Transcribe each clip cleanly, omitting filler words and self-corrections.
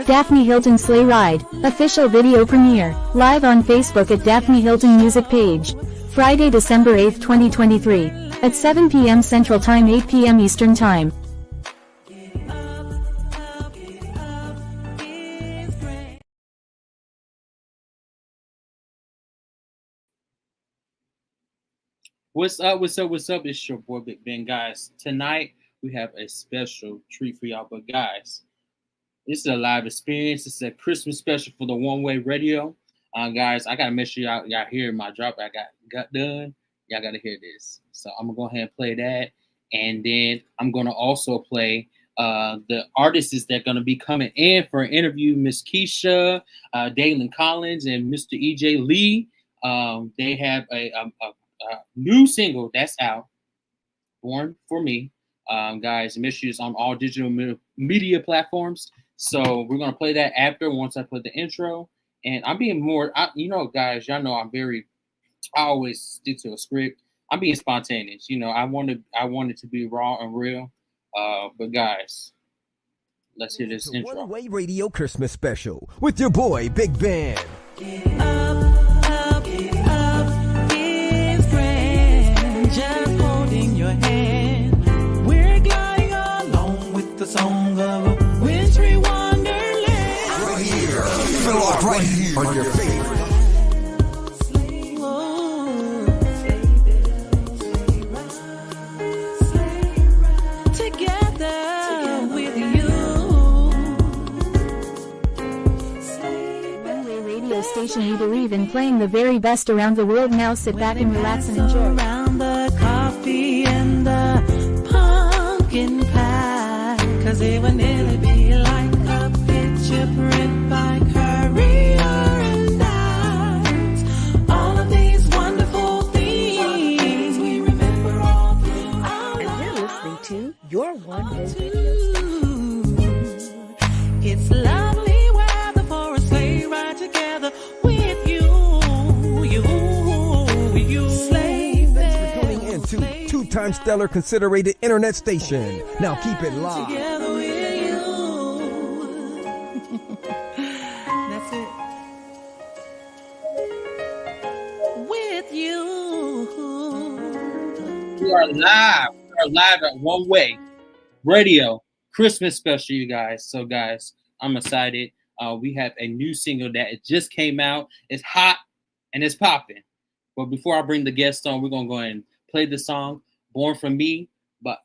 Daphne Hilton Sleigh Ride, official video premiere, live on Facebook at Daphne Hilton Music Page. Friday, December 8, 2023, at 7 p.m. Central Time, 8 p.m. Eastern Time. What's up? What's up? What's up? It's your boy Big Ben, guys. Tonight we have a special treat for y'all, but guys, this is a live experience. It's a Christmas special for the One Way Radio. Guys, I gotta make sure y'all hear my drop I got done. Y'all gotta hear this. So I'm gonna go ahead and play that, and then I'm gonna also play the artists that are gonna be coming in for an interview. Miss Kisha, Dalon Collins, and Mr. EJ Lee. They have a new single that's out, Born for Me. Guys, make sure it's on all digital media platforms. So we're gonna play that after, once I put the intro. And I'm being more, guys, y'all know I always stick to a script. I'm being spontaneous. I want it to be raw and real. But guys, let's hear this intro. One Way Radio Christmas Special with your boy Big Ben. Get up, get up, it's grand, just holding your hand. We're gliding along with the song of a wintry wonderland. Right here, fill up right here on your favorite. Together with you. One Way Radio station you believe in, playing the very best around the world. Now sit back and relax and enjoy. Around the coffee and the pumpkin pie, 'cause it would nearly be like a picture print by Currier and Ives. All of these wonderful things we remember all through our And you're listening to your One Way Radio station. It's lovely weather for a sleigh ride together with you. Sleigh Thanks for tuning in to two-time stellar considered internet station. Now keep it live. together with you. That's it. With you. We are live. We are live at One Way Radio Christmas special, you guys. So, guys, I'm excited. We have a new single that it just came out. It's hot and it's popping. But before I bring the guest on, we're gonna go ahead and play the song "Born for Me," but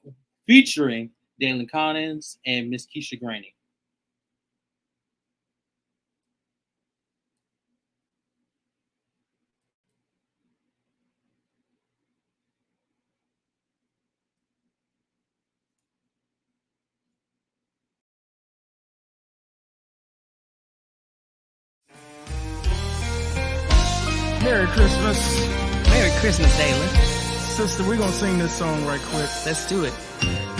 featuring Dalon Collins and Miss Kisha Grandy. Merry Christmas. Merry Christmas, Dalon. Sister, we're going to sing this song right quick. Let's do it.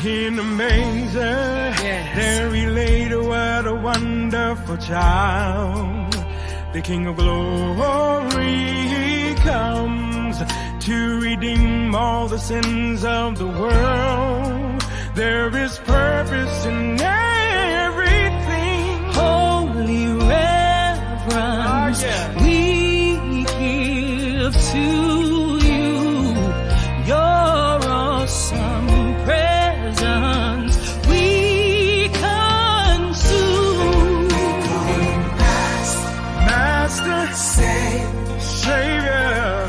In the manger, there he laid what a wonderful child. The King of Glory comes to redeem all the sins of the world. There is purpose in everything. Holy reverence. We give to you your awesome presence. We consume. Master, Savior,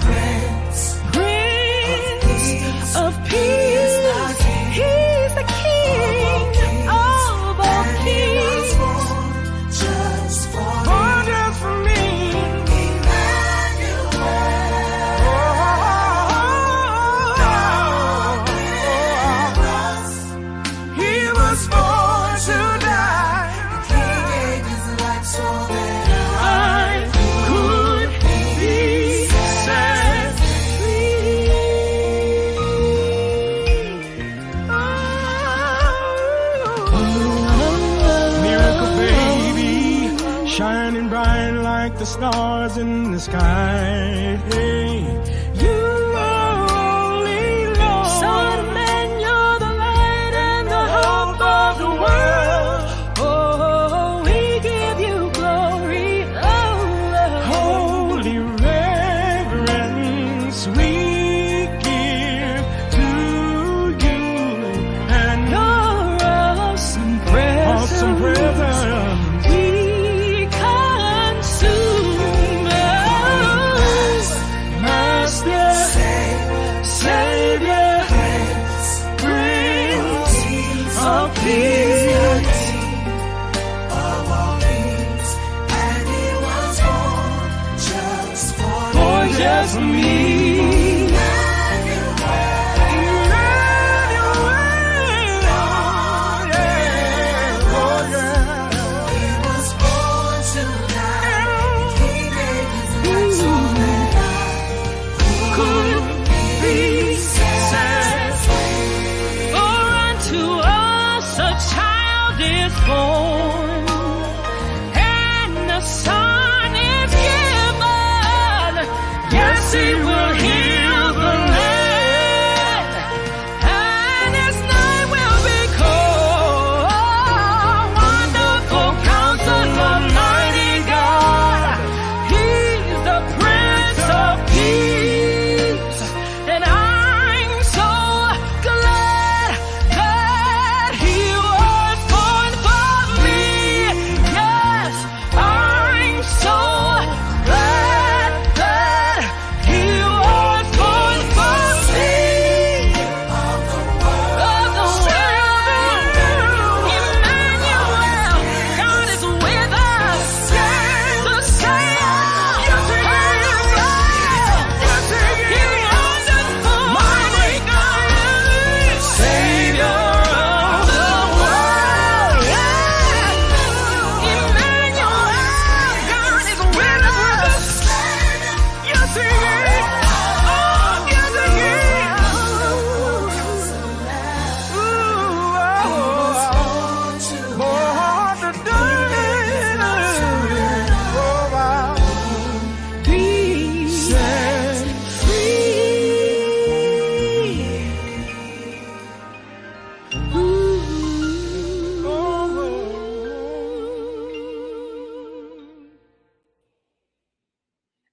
Prince of Peace. He's the King of all kings. born just for me. He was born to die. I could be set free. Miracle baby, shining bright like the stars in the sky. Hey, you are only Lord. Son of man, you're the light and the hope of the world. Oh, we give cares for me.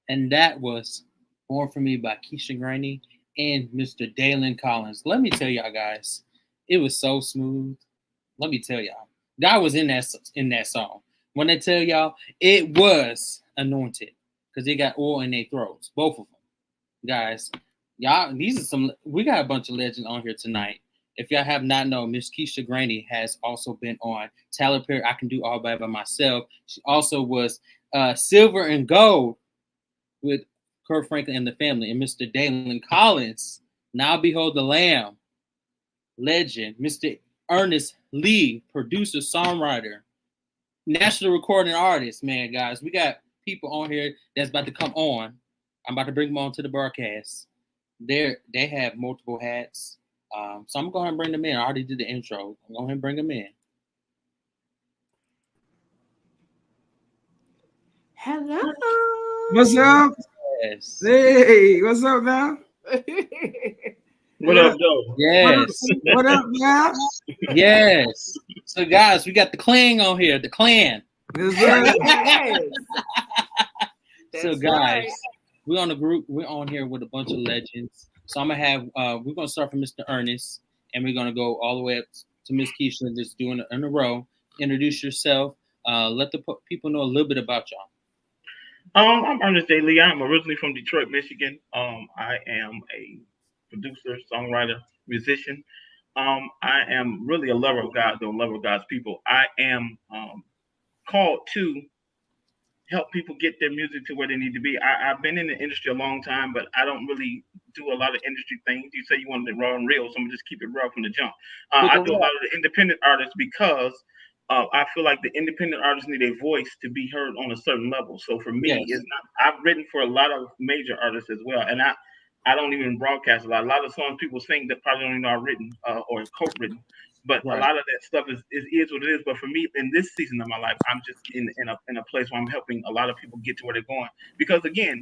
And that was Born For Me by Kisha, Grandy and Mr. Dalon Collins. Let me tell y'all guys, it was so smooth. Let me tell y'all, God was in that song. When I tell y'all, it was anointed because they got oil in their throats, both of them. Guys, y'all, we got a bunch of legends on here tonight. If y'all have not known, Miss Kisha Grandy has also been on Tyler Perry, I Can Do All by Myself. She also was Silver and Gold with Kirk Franklin and the Family, and Mr. Dalon Collins, Now Behold the Lamb, legend, Mr. Ernest Lee, producer, songwriter, national recording artist, man, guys. We got people on here that's about to come on. I'm about to bring them on to the broadcast. They have multiple hats. So I'm going to bring them in. I already did the intro. I'm going to bring them in. Hello. What's up? Yes. Hey, what's up now? What up, though? Yes. What up, now? Yes. So, guys, we got the clan on here. The clan. Yes. So, guys, we're on the group. We're on here with a bunch of legends. So I'm gonna have. We're gonna start from Mr. Ernest, and we're gonna go all the way up to Miss Kisha, just doing it in a row. Introduce yourself. Let the people know a little bit about y'all. I'm Ernest J. Lee. I'm originally from Detroit, Michigan. I am a producer, songwriter, musician. I am really a lover of God, though, a lover of God's people. I am called to help people get their music to where they need to be. I've been in the industry a long time, but I don't really do a lot of industry things. You say you want it raw and real, so I'm gonna just keep it raw from the jump. I do a lot of the independent artists because I feel like the independent artists need a voice to be heard on a certain level. So for me, it's not. I've written for a lot of major artists as well, and I don't even broadcast a lot. A lot of songs people sing that probably don't even know are written or co-written. But a lot of that stuff is what it is. But for me, in this season of my life, I'm just in a place where I'm helping a lot of people get to where they're going. Because again,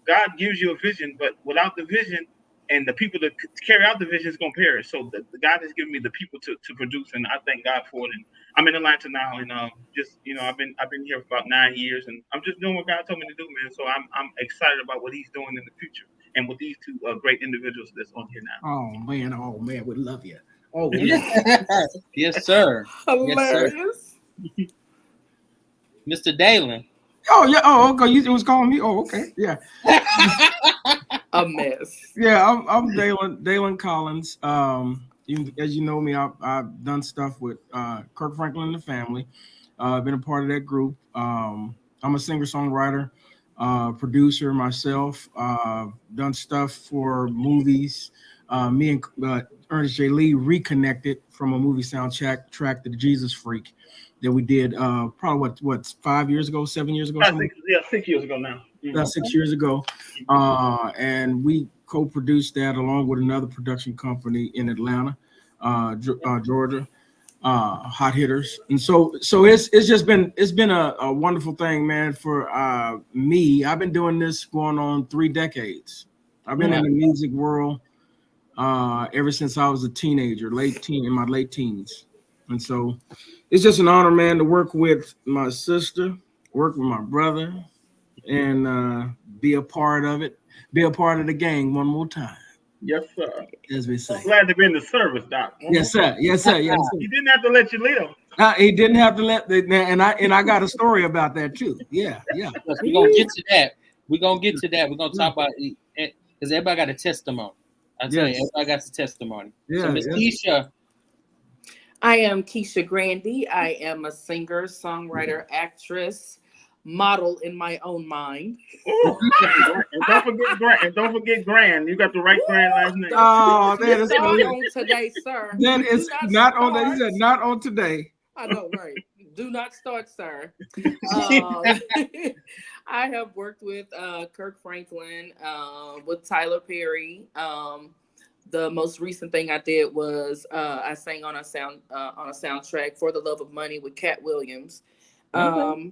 God gives you a vision, but without the vision and the people to carry out the vision is going to perish. So the God has given me the people to produce, and I thank God for it. And I'm in Atlanta now, and just I've been here for about 9 years, and I'm just doing what God told me to do, man. So I'm excited about what He's doing in the future, and with these two great individuals that's on here now. Oh man, we love you. Oh, yes, sir. Hilarious. Yes, sir. Mr. Dalon. Oh, yeah. Oh, okay. You was calling me? Oh, okay. Yeah. A mess. Yeah, I'm Dalon Collins. As you know me, I've done stuff with Kirk Franklin and the Family. I've been a part of that group. I'm a singer-songwriter. producer myself, done stuff for movies. Me and Ernest J. Lee reconnected from a movie soundtrack track to the Jesus Freak that we did probably what 5 years ago, 7 years ago, 6 years ago now. about 6 years ago, and we co-produced that along with another production company in Atlanta, Georgia, Hot Hitters. And so it's been a wonderful thing, man. For me, I've been doing this going on 3 decades. I've been in the music world ever since I was a teenager, in my late teens. And so it's just an honor, man, to work with my sister, work with my brother, and be a part of it, be a part of the gang one more time. Yes, sir. As we say. I'm glad to be in the service, Doc. Yes, sir. Yes, sir. Yes, sir. He didn't have to let you live. He didn't have to let and I got a story about that too. Yeah. We're gonna get to that. We're gonna talk about it because everybody got a testimony. I tell you, everybody got a testimony. Yeah, so Miss Kisha. I am Kisha Grandy. I am a singer, songwriter, actress, model in my own mind. Ooh. And don't forget Grand. You got the right Grand last name. Oh, that is not on today, sir. That is not on today. He said not on today. I know, right? Do not start, sir. I have worked with Kirk Franklin, with Tyler Perry. The most recent thing I did was I sang on a soundtrack for The Love of Money with Cat Williams. I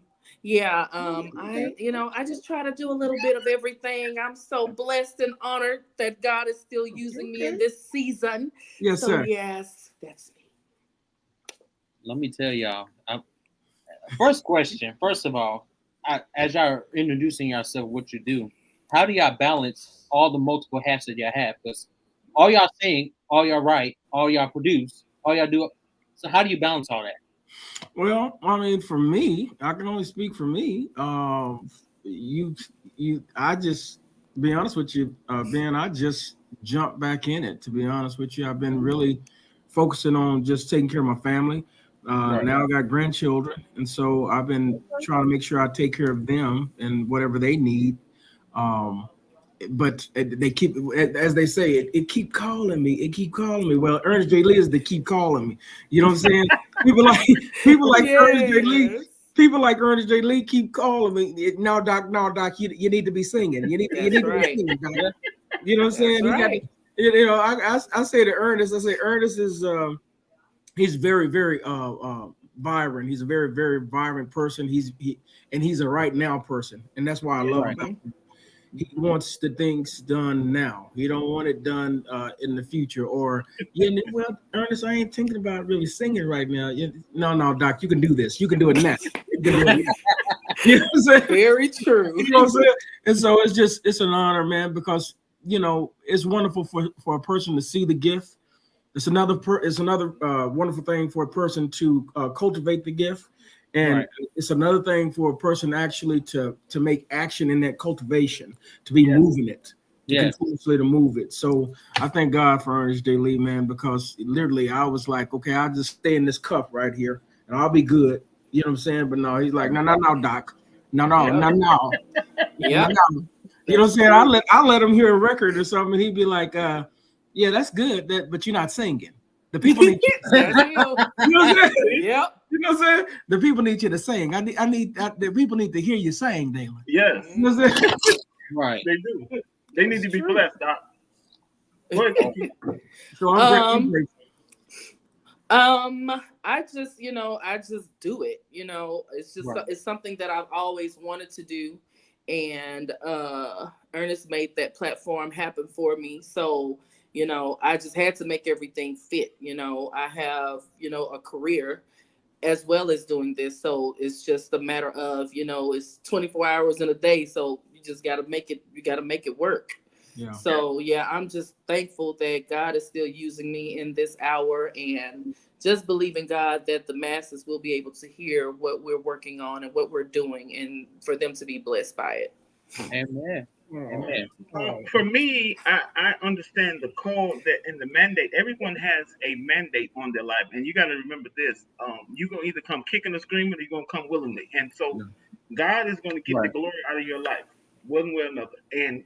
just try to do a little bit of everything. I'm so blessed and honored that God is still using me in this season. Yes, sir. Yes, that's me. Let me tell y'all. First question. First of all, as y'all are introducing yourself, what you do, how do y'all balance all the multiple hats that y'all have? Because all y'all sing, all y'all write, all y'all produce, all y'all do. So how do you balance all that? Well, I mean, for me, I can only speak for me. I just be honest with you, Ben. I just jumped back in it. To be honest with you, I've been really focusing on just taking care of my family. Now I got grandchildren, and so I've been trying to make sure I take care of them and whatever they need. But they keep, as they say, it keep calling me. It keep calling me. Well, Ernest J. Lee is they keep calling me. You know what I'm saying? People like Yes. Ernest J. Lee. People like Ernest J. Lee keep calling me. No, Doc, you need to be singing. You need to be singing, Doc. You know what I'm saying? Right. I say to Ernest, Ernest is he's very, very vibrant. He's a very, very vibrant person. He's a right now person, and that's why I love him. He wants the things done now. He don't want it done in the future. Or, well, Ernest, I ain't thinking about really singing right now. No, Doc, you can do this. You can do it now. You know what I'm saying? Very true. You know what I'm saying? And so it's an honor, man, because it's wonderful for a person to see the gift. It's another wonderful thing for a person to cultivate the gift. And it's another thing for a person actually to make action in that cultivation, to be moving it, continuously to move it. So I thank God for Ernest J. Lee, man, because literally I was like, okay, I'll just stay in this cup right here and I'll be good. You know what I'm saying? But no, he's like, no, Doc. No. Yeah. No. You know what I'm saying? I'll let him hear a record or something and he'd be like, yeah, that's good, but you're not singing. The people need you to sing. You know what I'm saying? Yep. You know what I'm saying? The people need you to sing. The people need to hear you sing, Dalon. Yes. You know what I'm saying? Right. They do. They need to be blessed, Doc. So I'm grateful. I just do it. It's something that I've always wanted to do, and Ernest made that platform happen for me. So I just had to make everything fit. I have a career as well as doing this, so it's just a matter of it's 24 hours in a day, so you just got to make it. You got to make it work. Yeah. So I'm just thankful that God is still using me in this hour, and just believe in God that the masses will be able to hear what we're working on and what we're doing, and for them to be blessed by it. Amen. Amen. For me, I understand the call that in the mandate. Everyone has a mandate on their life, and you got to remember this: you're gonna either come kicking or screaming, or you're gonna come willingly. And so, God is going to get the glory out of your life. one way or another. And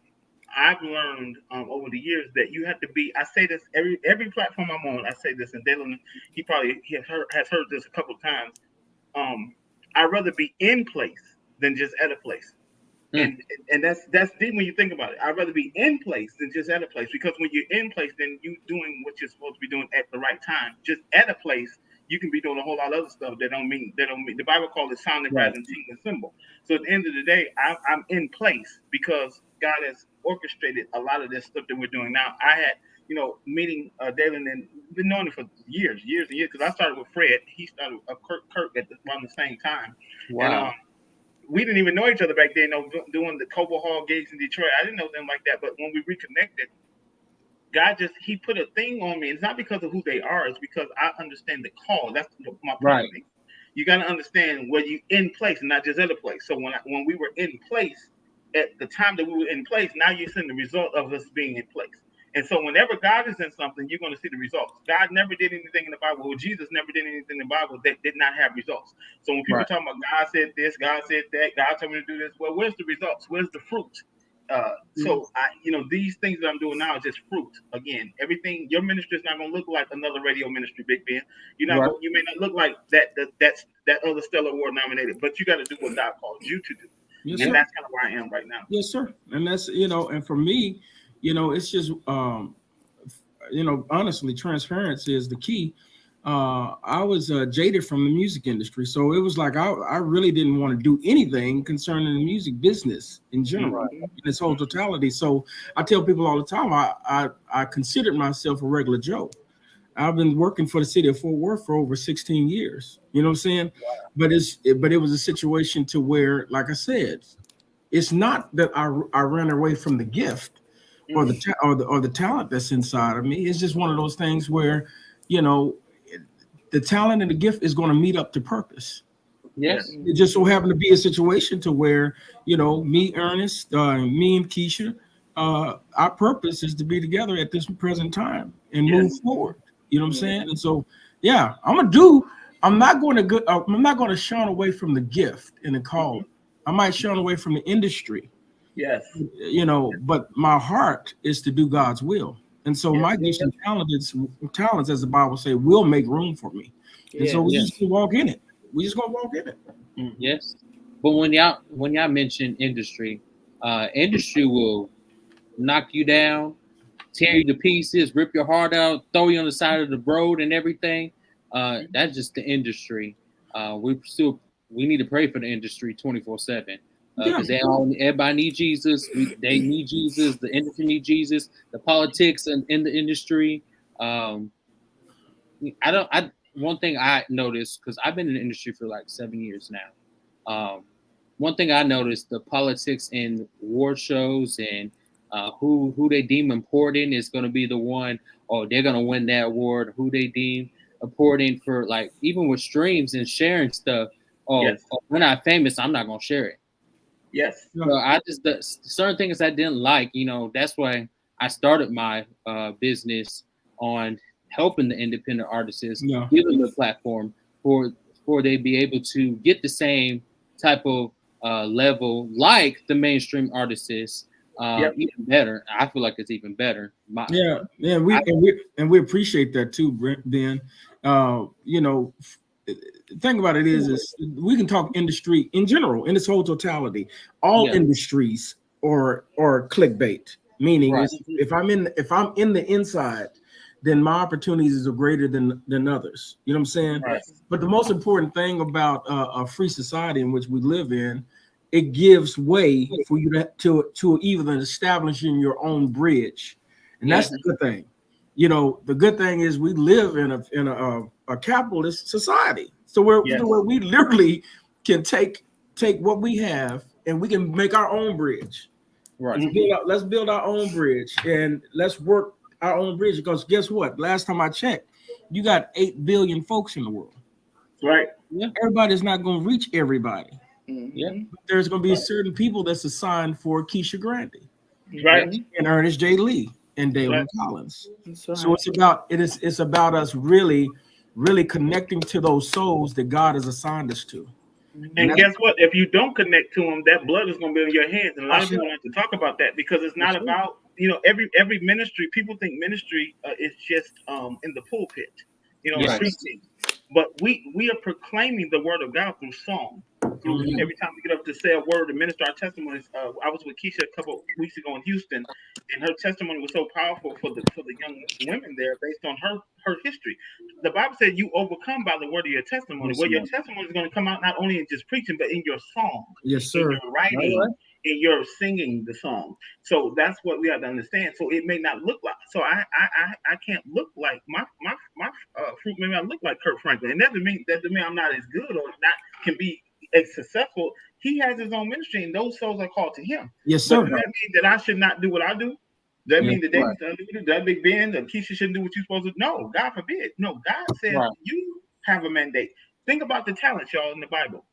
I've learned over the years that you have to be. I say this every platform I'm on. I say this, and Dalon, he has heard this a couple of times. I'd rather be in place than just at a place. And that's deep when you think about it. I'd rather be in place than just at a place, because when you're in place, then you doing what you're supposed to be doing at the right time. Just at a place, you can be doing a whole lot of other stuff that don't mean. The Bible calls it sounding, rising, tingling symbol. So at the end of the day, I'm in place because God has orchestrated a lot of this stuff that we're doing now. I had, meeting Dalon, and been knowing him for years and years, because I started with Fred. He started with Kirk at around the same time. Wow. And, we didn't even know each other back then, doing the Cobo Hall gigs in Detroit. I didn't know them like that. But when we reconnected, God he put a thing on me. It's not because of who they are. It's because I understand the call. That's my point. Right. You got to understand where you in place and not just at a place. So when we were in place, at the time that we were in place, now you're seeing the result of us being in place. And so whenever God is in something, you're going to see the results. God never did anything in the Bible, or Jesus never did anything in the Bible that did not have results. So when people talk about God said this, God said that, God told me to do this, well, where's the results? Where's the fruit? So these things that I'm doing now is just fruit. Again, everything, your ministry is not going to look like another radio ministry, Big Ben. You may not look like that other Stellar Award nominated, but you got to do what God called you to do. Yes, and that's kind of where I am right now. Yes, sir. And that's, and for me, it's just, honestly, transparency is the key. I was jaded from the music industry. So it was like I really didn't want to do anything concerning the music business in general, in its whole totality. So I tell people all the time, I considered myself a regular Joe. I've been working for the city of Fort Worth for over 16 years. You know what I'm saying? Wow. But it was a situation to where, like I said, it's not that I ran away from the gift or the talent that's inside of me. It's just one of those things where, the talent and the gift is going to meet up to purpose. Yes. It just so happened to be a situation to where, me, Ernest, me and Kisha, our purpose is to be together at this present time and move forward. You know what I'm saying? And so, I'm not going to shun away from the gift and the call. I might shun away from the industry. Yes. But my heart is to do God's will. And so my gifts and talents, as the Bible says, will make room for me. And so we just gonna walk in it. We just gonna walk in it. Yes. But when y'all mention industry, industry will knock you down, tear you to pieces, rip your heart out, throw you on the side of the road and everything. That's just the industry. We need to pray for the industry 24/7. Because everybody needs Jesus. They need Jesus. The industry needs Jesus. The politics in the industry. One thing I noticed, because I've been in the industry for like 7 years now. One thing I noticed, the politics in award shows and who they deem important is going to be the one, or they're going to win that award. Who they deem important for, like, even with streams and sharing stuff. We're not famous, I'm not going to share it. Yes. So the certain things I didn't like, that's why I started my business on helping the independent artists, give them a platform for they be able to get the same type of level like the mainstream artists, even better. I feel like it's even better. We appreciate that too, Ben. The thing about it is we can talk industry in general, in its whole totality. All industries are clickbait, meaning if I'm in the inside, then my opportunities are greater than others. You know what I'm saying? Right. But the most important thing about a free society in which we live in, it gives way for you to even establishing your own bridge, and that's the good thing. The good thing is we live in a capitalist society. So where we literally can take what we have and we can make our own bridge. Right. Let's build our own bridge and let's work our own bridge, because guess what? Last time I checked, you got 8 billion folks in the world. Right. Yeah. Everybody's not going to reach everybody. Yeah. But there's going to be certain people that's assigned for Kisha Grandy. Right. And Ernest J. Lee and Dalon Collins. So it's about us really connecting to those souls that God has assigned us to. And guess what? If you don't connect to them, that blood is going to be in your hands. And a lot of people don't like to talk about that because it's not about, every ministry. People think ministry is just in the pulpit, preaching. But we are proclaiming the word of God through song. Every time we get up to say a word and minister our testimonies. I was with Kisha a couple weeks ago in Houston, and her testimony was so powerful for the young women there based on her history. The Bible said you overcome by the word of your testimony. Well, your testimony is going to come out not only in just preaching, but in your song, yes, sir, in your writing, in your singing the song. So that's what we have to understand. So it may not look like. So I can't look like my fruit may not look like Kirk Franklin, and that doesn't mean I'm not as good or not can be as successful. He has his own ministry, and those souls are called to him. Yes, sir. But does that mean that I should not do what I do? That means that that Big Ben, that Kisha shouldn't do what you're supposed to do? No, God forbid. No, God says you have a mandate. Think about the talents, y'all, in the Bible.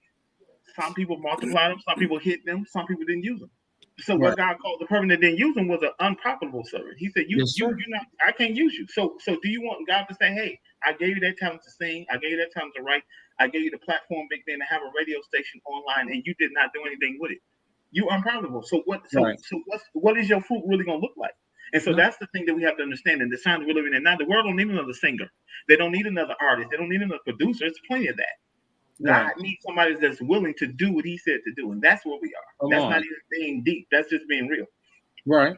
Some people multiplied them, some people hid them, some people didn't use them. So what God called the person that didn't use them was an unprofitable servant. He said, you're not, I can't use you. So do you want God to say, hey, I gave you that talent to sing, I gave you that talent to write, I gave you the platform, Big Ben, to have a radio station online, and you did not do anything with it? You unprofitable. So what is your fruit really gonna look like? And so that's the thing that we have to understand. And the times we're living in now, the world don't need another singer. They don't need another artist. They don't need another producer. There's plenty of that. God needs somebody that's willing to do what he said to do. And that's where we are. That's not even being deep. That's just being real. Right.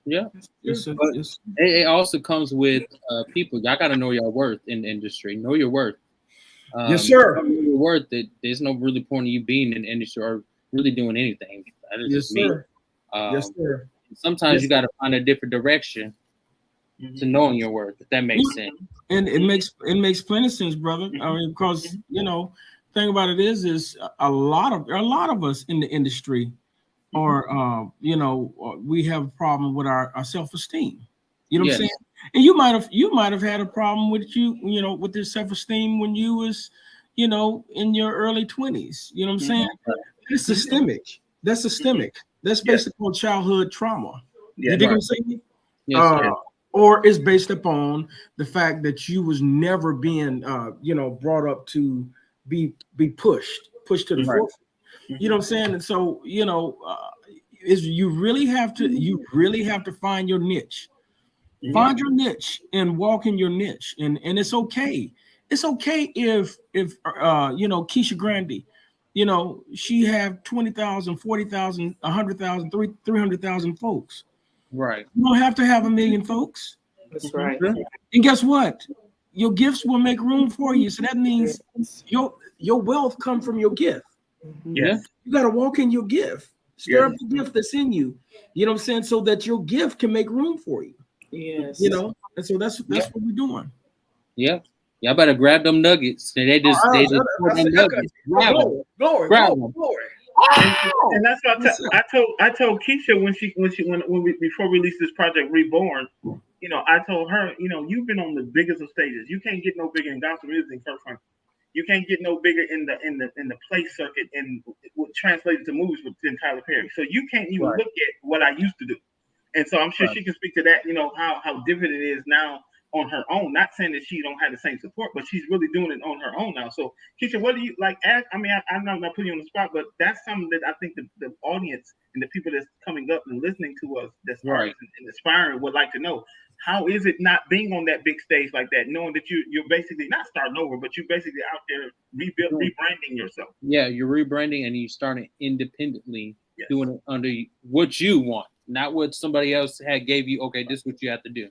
Yeah. Yes, sir. But it also comes with people. Y'all got to know your worth in the industry. Know your worth. Yes, sir. Know your worth. That there's no really point in you being in the industry or really doing anything. That is just me. Yes, sir. Sometimes you got to find a different direction to knowing your worth, if that makes sense. And it makes plenty of sense, brother. I mean, because thing about it is a lot of us in the industry are we have a problem with our self-esteem. You know what I'm saying? And you might have had a problem with with your self-esteem when you was in your early 20s. You know what I'm saying? It's systemic. That's systemic. That's basically on childhood trauma. You dig what I'm saying? Yes, or it's based upon the fact that you was never being brought up to be pushed to the forefront. You know what I'm saying? And so is you really have to find your niche. Find your niche and walk in your niche. And it's okay. It's okay if Kisha Grandy, she have 20,000, 40,000, 100,000, 300,000 folks. Right. You don't have to have 1 million folks. That's right. And guess what? Your gifts will make room for you. So that means your wealth come from your gift. Yeah. You got to walk in your gift. Stir up the gift that's in you. You know what I'm saying? So that your gift can make room for you. Yes. And so that's what we're doing. Yeah. Y'all better grab them nuggets. They just nuggets. Grab them. Glory. And that's what I told Kisha when we before we released this project Reborn. I told her, you've been on the biggest of stages. You can't get no bigger in gospel music, Kirk Franklin. You can't get no bigger in the play circuit and translated to movies with Tyler Perry. So you can't even look at what I used to do. And so I'm sure she can speak to that. How different it is now on her own. Not saying that she don't have the same support, but she's really doing it on her own now. So Kisha, what do you like? I'm not putting you on the spot, but that's something that I think the audience and the people that's coming up and listening to us, that's and inspiring, would like to know. How is it not being on that big stage like that, knowing that you're basically not starting over, but you're basically out there rebranding yourself? Yeah, you're rebranding and you're starting independently, doing it under what you want, not what somebody else gave you. Okay, this is what you have to do.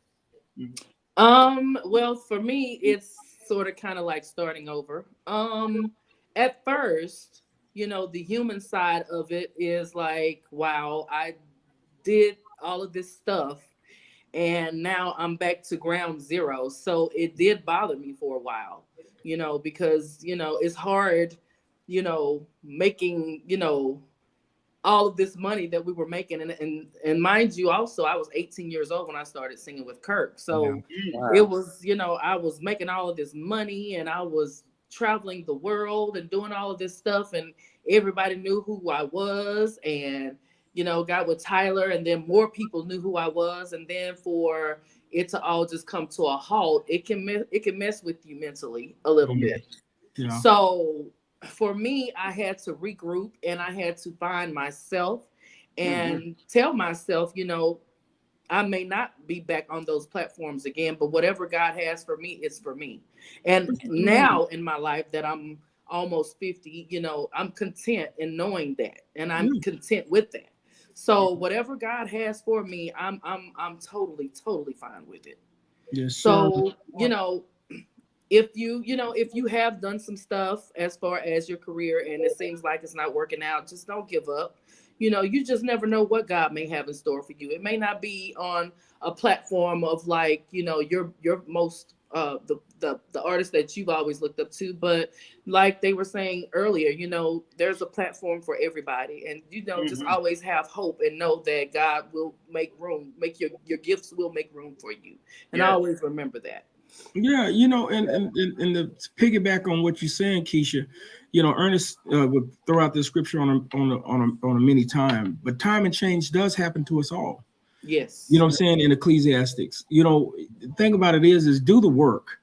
Well, for me, it's sort of kind of like starting over. At first, the human side of it is like, wow, I did all of this stuff. And now I'm back to ground zero. So it did bother me for a while, because, it's hard, making, all of this money that we were making. And mind you, also, I was 18 years old when I started singing with Kirk. So it was, I was making all of this money and I was traveling the world and doing all of this stuff. And everybody knew who I was. And got with Tyler, and then more people knew who I was, and then for it to all just come to a halt, it can mess with you mentally a little bit. Yeah. So for me, I had to regroup and I had to find myself and tell myself, I may not be back on those platforms again, but whatever God has for me is for me. And now in my life that I'm almost 50, I'm content in knowing that, and I'm content with that. So whatever God has for me, I'm totally fine with it. Yes, so if you have done some stuff as far as your career and it seems like it's not working out, just don't give up. You just never know what God may have in store for you. It may not be on a platform of like, your most the artist that you've always looked up to, but like they were saying earlier, there's a platform for everybody, and just always have hope and know that God will make room, your gifts will make room for you, and always remember that. Yeah, and to piggyback on what you're saying, Kisha, Ernest would throw out the scripture on a many time, but time and change does happen to us all. Yes. You know what I'm saying? In Ecclesiastics, the thing about it is do the work.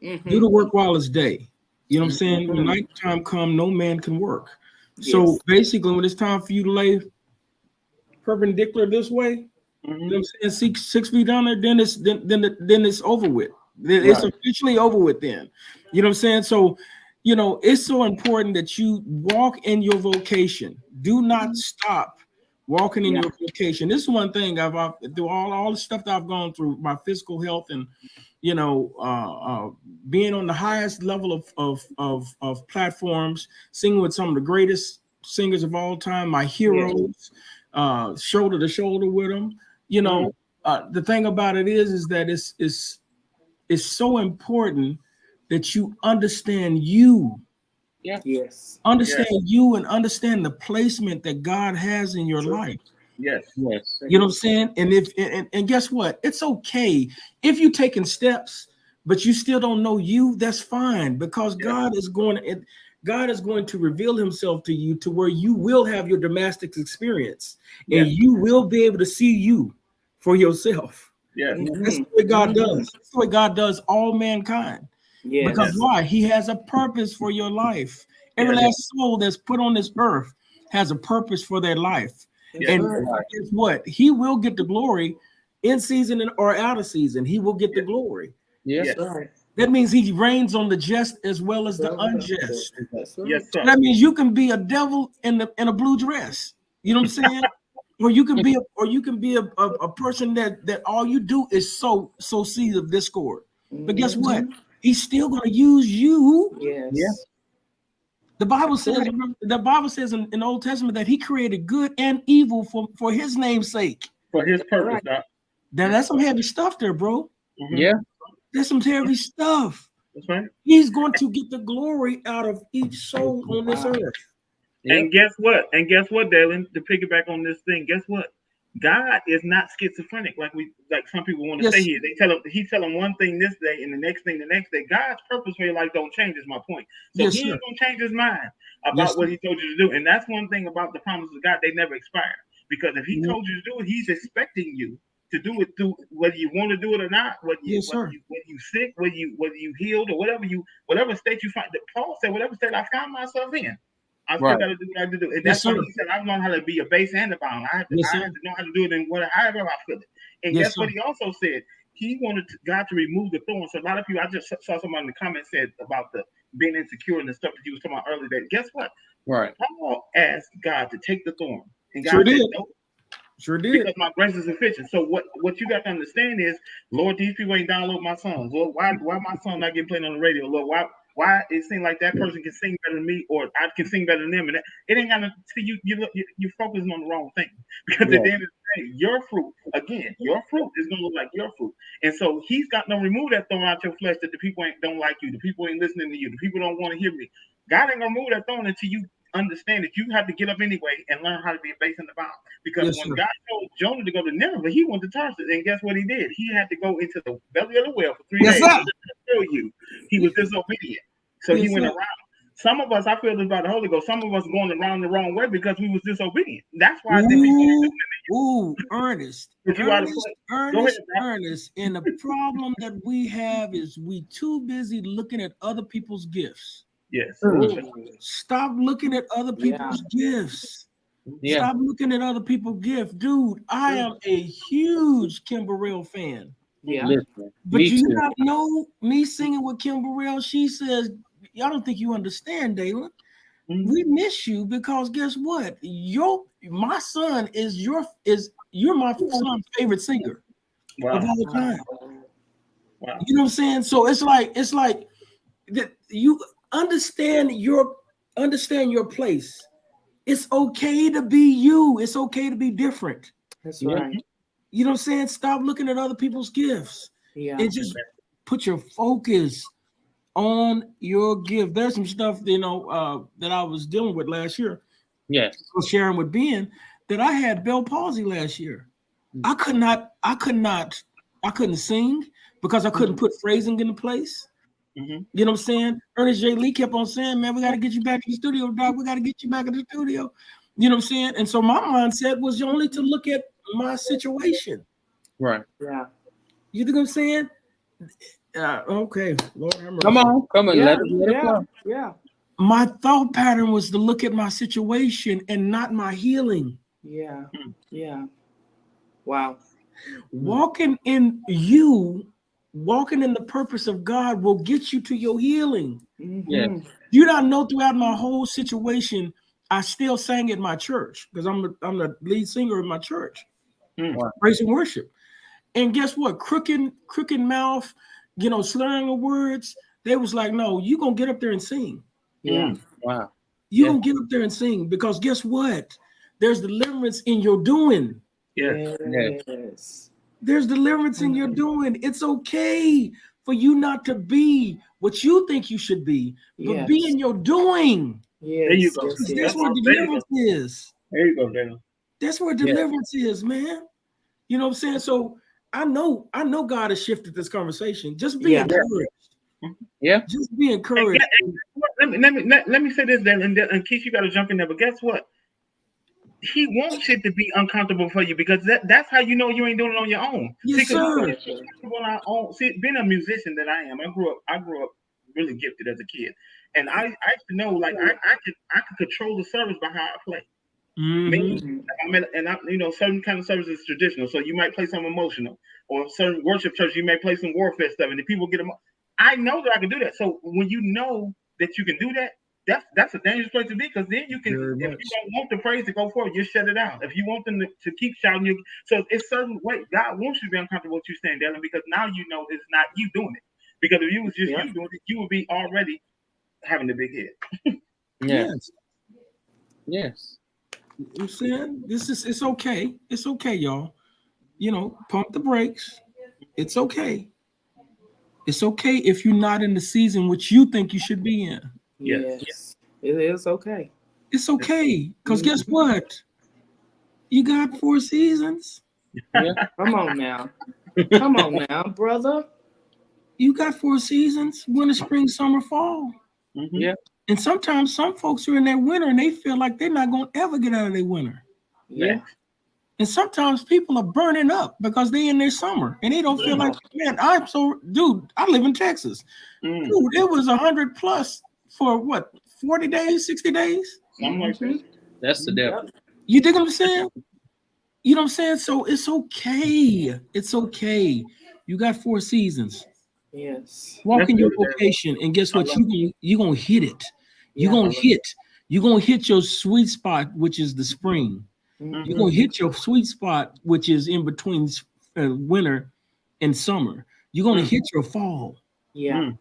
Do the work while it's day. You know what I'm saying? When nighttime come, no man can work. So basically, when it's time for you to lay perpendicular this way, you know what I'm saying, 6 feet down there, then it's over with. It's officially over with then. You know what I'm saying? So, it's so important that you walk in your vocation. Do not stop walking in your vocation. This is one thing I've through all the stuff that I've gone through, my physical health and being on the highest level of platforms, singing with some of the greatest singers of all time, my heroes, shoulder to shoulder with them. The thing about it is that it's so important that you understand you. Understand you and understand the placement that God has in your life. Yes. You know what I'm saying? And guess what? It's okay if you're taking steps, but you still don't know you. That's fine, because God is going to reveal himself to you to where you will have your domestic experience and you will be able to see you for yourself. That's the way God does. That's the way God does all mankind. Because why? He has a purpose for your life. Every last soul that's put on this earth has a purpose for their life. And guess what? He will get the glory in season or out of season. He will get the glory. That means he reigns on the just as well as the unjust. So that means you can be a devil in a blue dress. You know what I'm saying? Or you can be a person that all you do is sow seeds of discord. But guess what? He's still going to use you. The Bible says in the Old Testament that he created good and evil for his name's sake. For his purpose. That's some heavy stuff there, bro. That's some heavy stuff. That's right. He's going to get the glory out of each soul on this earth. And guess what, Dalon, to piggyback on this thing, guess what? God is not schizophrenic like some people want to say here. He's telling one thing this day and the next thing the next day. God's purpose for your life don't change, is my point. So he ain't gonna change his mind about what he told you to do. And that's one thing about the promises of God, they never expire. Because if he told you to do it, he's expecting you to do it through whether you want to do it or not, whether you sick, whether you healed, or whatever state you find. Paul said, whatever state I found myself in, I still got to do what I have to do. And that's why he said, I've learned how to be a base and a bound. I have to know how to do it in however I feel it. And guess what he also said? He wanted God to remove the thorn. So a lot of people, I just saw somebody in the comments said about the being insecure and the stuff that you was talking about earlier. That guess what? Paul asked God to take the thorn. And God said, no. Because my grace is sufficient. So what you got to understand is, Lord, these people ain't download my songs. Lord, why my song not getting played on the radio? Lord, why it seems like that person can sing better than me, or I can sing better than them, and it ain't got to see you're focusing on the wrong thing. Because at the end of the day, your fruit is gonna look like your fruit. And so he's got to remove that thorn out your flesh that the people don't like you, the people ain't listening to you, the people don't want to hear me. God ain't gonna remove that thorn until you understand that you have to get up anyway and learn how to be a base in the bound. Because when God told Jonah to go to Nineveh, he went to Tarsus, and guess what he did? He had to go into the belly of the whale for 3 days. He was disobedient. So he went around. Some of us, I feel this about the Holy Ghost, some of us going around the wrong way because we was disobedient. That's why Ernest. And the problem that we have is we too busy looking at other people's gifts. Yes. Stop looking at other people's gifts. Yeah. Stop looking at other people's gifts. Dude, I am a huge Kim Burrell fan. Yeah. Listen, But me do you too. not know me singing with Kim Burrell? She says, I don't think you understand, Dalon. We miss you because guess what? My son you're my son's favorite singer of all time. Wow. You know what I'm saying? So it's like that you understand your place. It's okay to be you. It's okay to be different. That's right. You know what I'm saying? Stop looking at other people's gifts. Yeah. And just put your focus on your gift. There's some stuff, that I was dealing with last year. Yes. I was sharing with Ben that I had Bell palsy last year. I couldn't sing because I couldn't put phrasing into place. You know what I'm saying? Ernest J. Lee kept on saying, man, we got to get you back in the studio, Doc. We got to get you back in the studio. You know what I'm saying? And so my mindset was only to look at my situation. Right. Yeah. You think I'm saying? Okay. Lord have mercy. Come on. Yeah. Let it go. Yeah. My thought pattern was to look at my situation and not my healing. Yeah. Yeah. Wow. Walking in the purpose of God will get you to your healing. Yeah. You don't know, throughout my whole situation, I still sang at my church because I'm the lead singer of my church. Wow. Praise and worship. And guess what? Crooked mouth, slurring of words. They was like, no, you gonna get up there and sing. Yeah. Wow. You gonna get up there and sing because guess what? There's deliverance in your doing. Yes. There's deliverance in your doing. It's okay for you not to be what you think you should be, but be in your doing. Yes. There you go. Yes, That's where deliverance is. There you go, Dana. That's where deliverance is, man. You know what I'm saying? So I know God has shifted this conversation. Just be encouraged. Yeah. Just be encouraged. Let me say this, Dan, and Keisha, you got to jump in there. But guess what? He wants it to be uncomfortable for you because that's how you know you ain't doing it on your own. Yes, sir. Being a musician that I am, I grew up really gifted as a kid, and I know like I could control the service by how I play. Certain kind of service is traditional, so you might play something emotional, or certain worship church you may play some warfare stuff, and the people get them. I know that I can do that. So when you know that you can do that, that's a dangerous place to be because then you can, if you don't want the praise to go forward, you shut it out. If you want them to keep shouting, so it's certain way God wants you to be uncomfortable with you staying there because now you know it's not you doing it. Because if you was just you doing it, you would be already having a big head. Yes. I'm saying it's okay. It's okay, y'all. Pump the brakes. It's okay. It's okay if you're not in the season which you think you should be in. Yes. It is okay. It's okay. Because guess what? You got 4 seasons. Yeah. Come on now, brother. You got 4 seasons: winter, spring, summer, fall. Yeah. And sometimes some folks are in their winter and they feel like they're not going to ever get out of their winter. Yeah. And sometimes people are burning up because they're in their summer and they don't feel like, man, dude, I live in Texas. Dude, it was 100 plus for what, 40 days, 60 days? Something like that. That's the devil. You dig what I'm saying? You know what I'm saying? So it's okay. It's okay. You got 4 seasons. Yes. Walk in your vocation, and guess what? You're gonna hit it. You're gonna hit your sweet spot, which is the spring. You're gonna hit your sweet spot, which is in between winter and summer. You're gonna hit your fall. Yeah.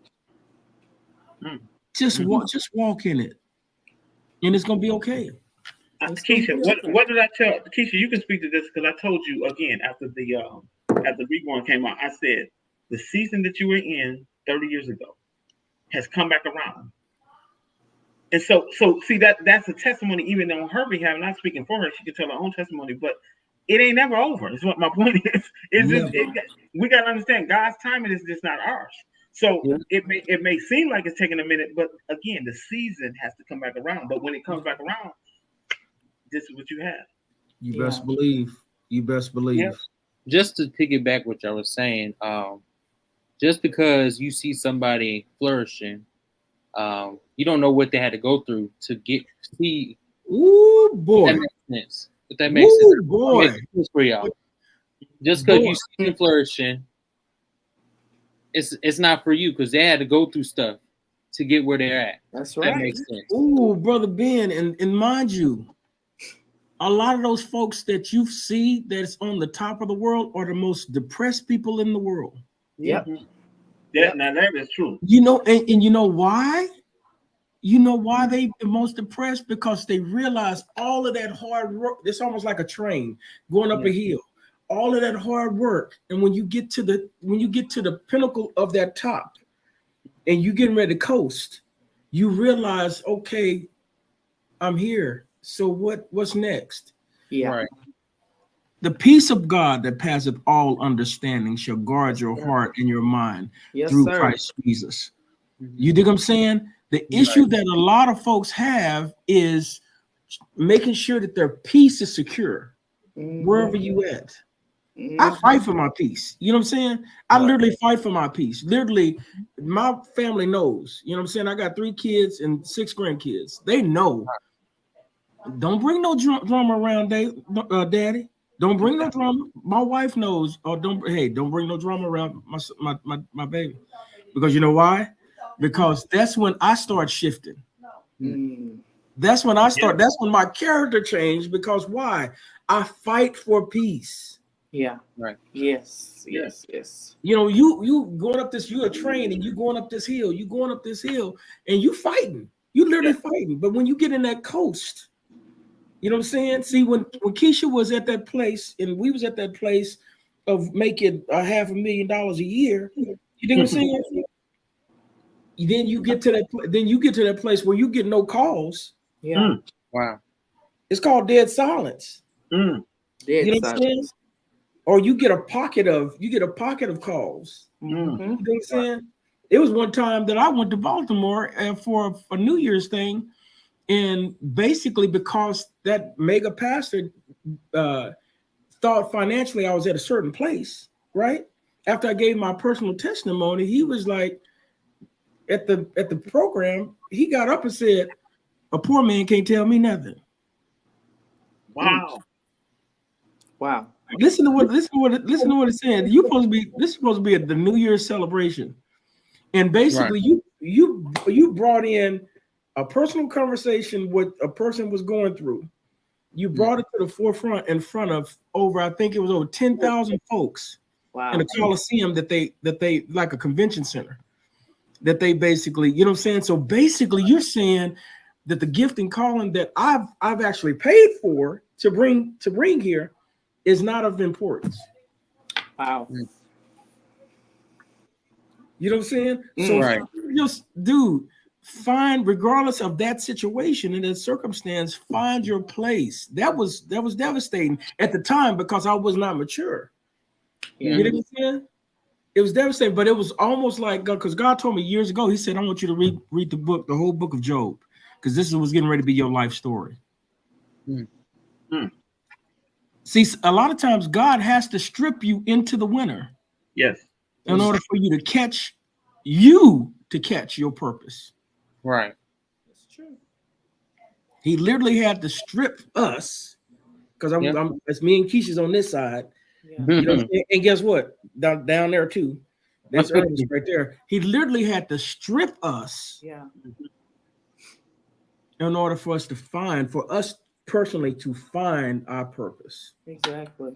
Just walk in it, and it's gonna be okay. Keisha, what did I tell Keisha? You can speak to this because I told you again after Reborn came out. I said the season that you were in 30 years ago has come back around. And so see that's a testimony even on her behalf. I'm not speaking for her; she can tell her own testimony, but it ain't never over. Is what my point is. We gotta understand God's timing is just not ours. So it may seem like it's taking a minute, but again, the season has to come back around. But when it comes back around, this is what you have. You best believe. You best believe. Yeah. Just to piggyback what I was saying, just because you see somebody flourishing, You don't know what they had to go through to get see. Ooh boy, that makes sense. If that makes sense, boy, it makes sense for y'all. Just because you see them flourishing, it's not for you because they had to go through stuff to get where they're at. That's right. That makes sense. Ooh, brother Ben, and mind you, a lot of those folks that you see that's on the top of the world are the most depressed people in the world. Yep. Now that is true. You know, and you know why? You know why they the most depressed? Because they realize all of that hard work. It's almost like a train going up a hill. All of that hard work, and when you get to the pinnacle of that top, and you getting ready to coast, you realize, okay, I'm here. So what's next? Yeah. Right. The peace of God that passeth all understanding shall guard your heart and your mind through Christ Jesus. You dig what I'm saying? The issue that a lot of folks have is making sure that their peace is secure wherever you at. I fight for my peace. You know what I'm saying? I literally fight for my peace. Literally, my family knows. You know what I'm saying? I got 3 kids and 6 grandkids. They know. Don't bring no drama around, Daddy. Don't bring no drama. My wife knows. Oh, don't bring no drama around my baby. Because you know why? Because that's when I start shifting. That's when I start. That's when my character changed. Because why? I fight for peace. Yeah. Right. Yes. You know, you going up this. You're a train, and you going up this hill. You going up this hill, and you fighting. You literally fighting. But when you get in that coast, you know what I'm saying? See, when Kisha was at that place, and we was at that place of making $500,000 a year, you know what I'm saying? Then you get to that place where you get no calls. Yeah. Wow. It's called dead silence. Dead you know silence. what I'm saying? Or you get a pocket of calls. You know what I'm saying? It was one time that I went to Baltimore for a New Year's thing, and basically because that mega pastor thought financially I was at a certain place, right? After I gave my personal testimony, he was like, at the program, he got up and said, "A poor man can't tell me nothing." Wow. Listen to what it's saying. This is supposed to be at the New Year's celebration, and basically you brought in a personal conversation what a person was going through. You brought it to the forefront in front of I think it was over 10,000 folks in a Coliseum that they like a convention center. That they basically, you know what I'm saying? So basically you're saying that the gift and calling that I've actually paid for to bring here is not of importance. Wow. You know what I'm saying? So just dude, find, regardless of that situation and that circumstance, find your place. That was devastating at the time because I was not mature. You know what I'm saying? It was devastating, but it was almost like because God told me years ago, he said, I want you to read the whole book of Job, because this was getting ready to be your life story. See, a lot of times God has to strip you into the winter. Yes. In order for you to catch your purpose. Right. That's true. He literally had to strip us, because it's me and Kisha's on this side. You know, and guess what? Down there too. That's Ernest right there. He literally had to strip us in order for us personally to find our purpose. Exactly.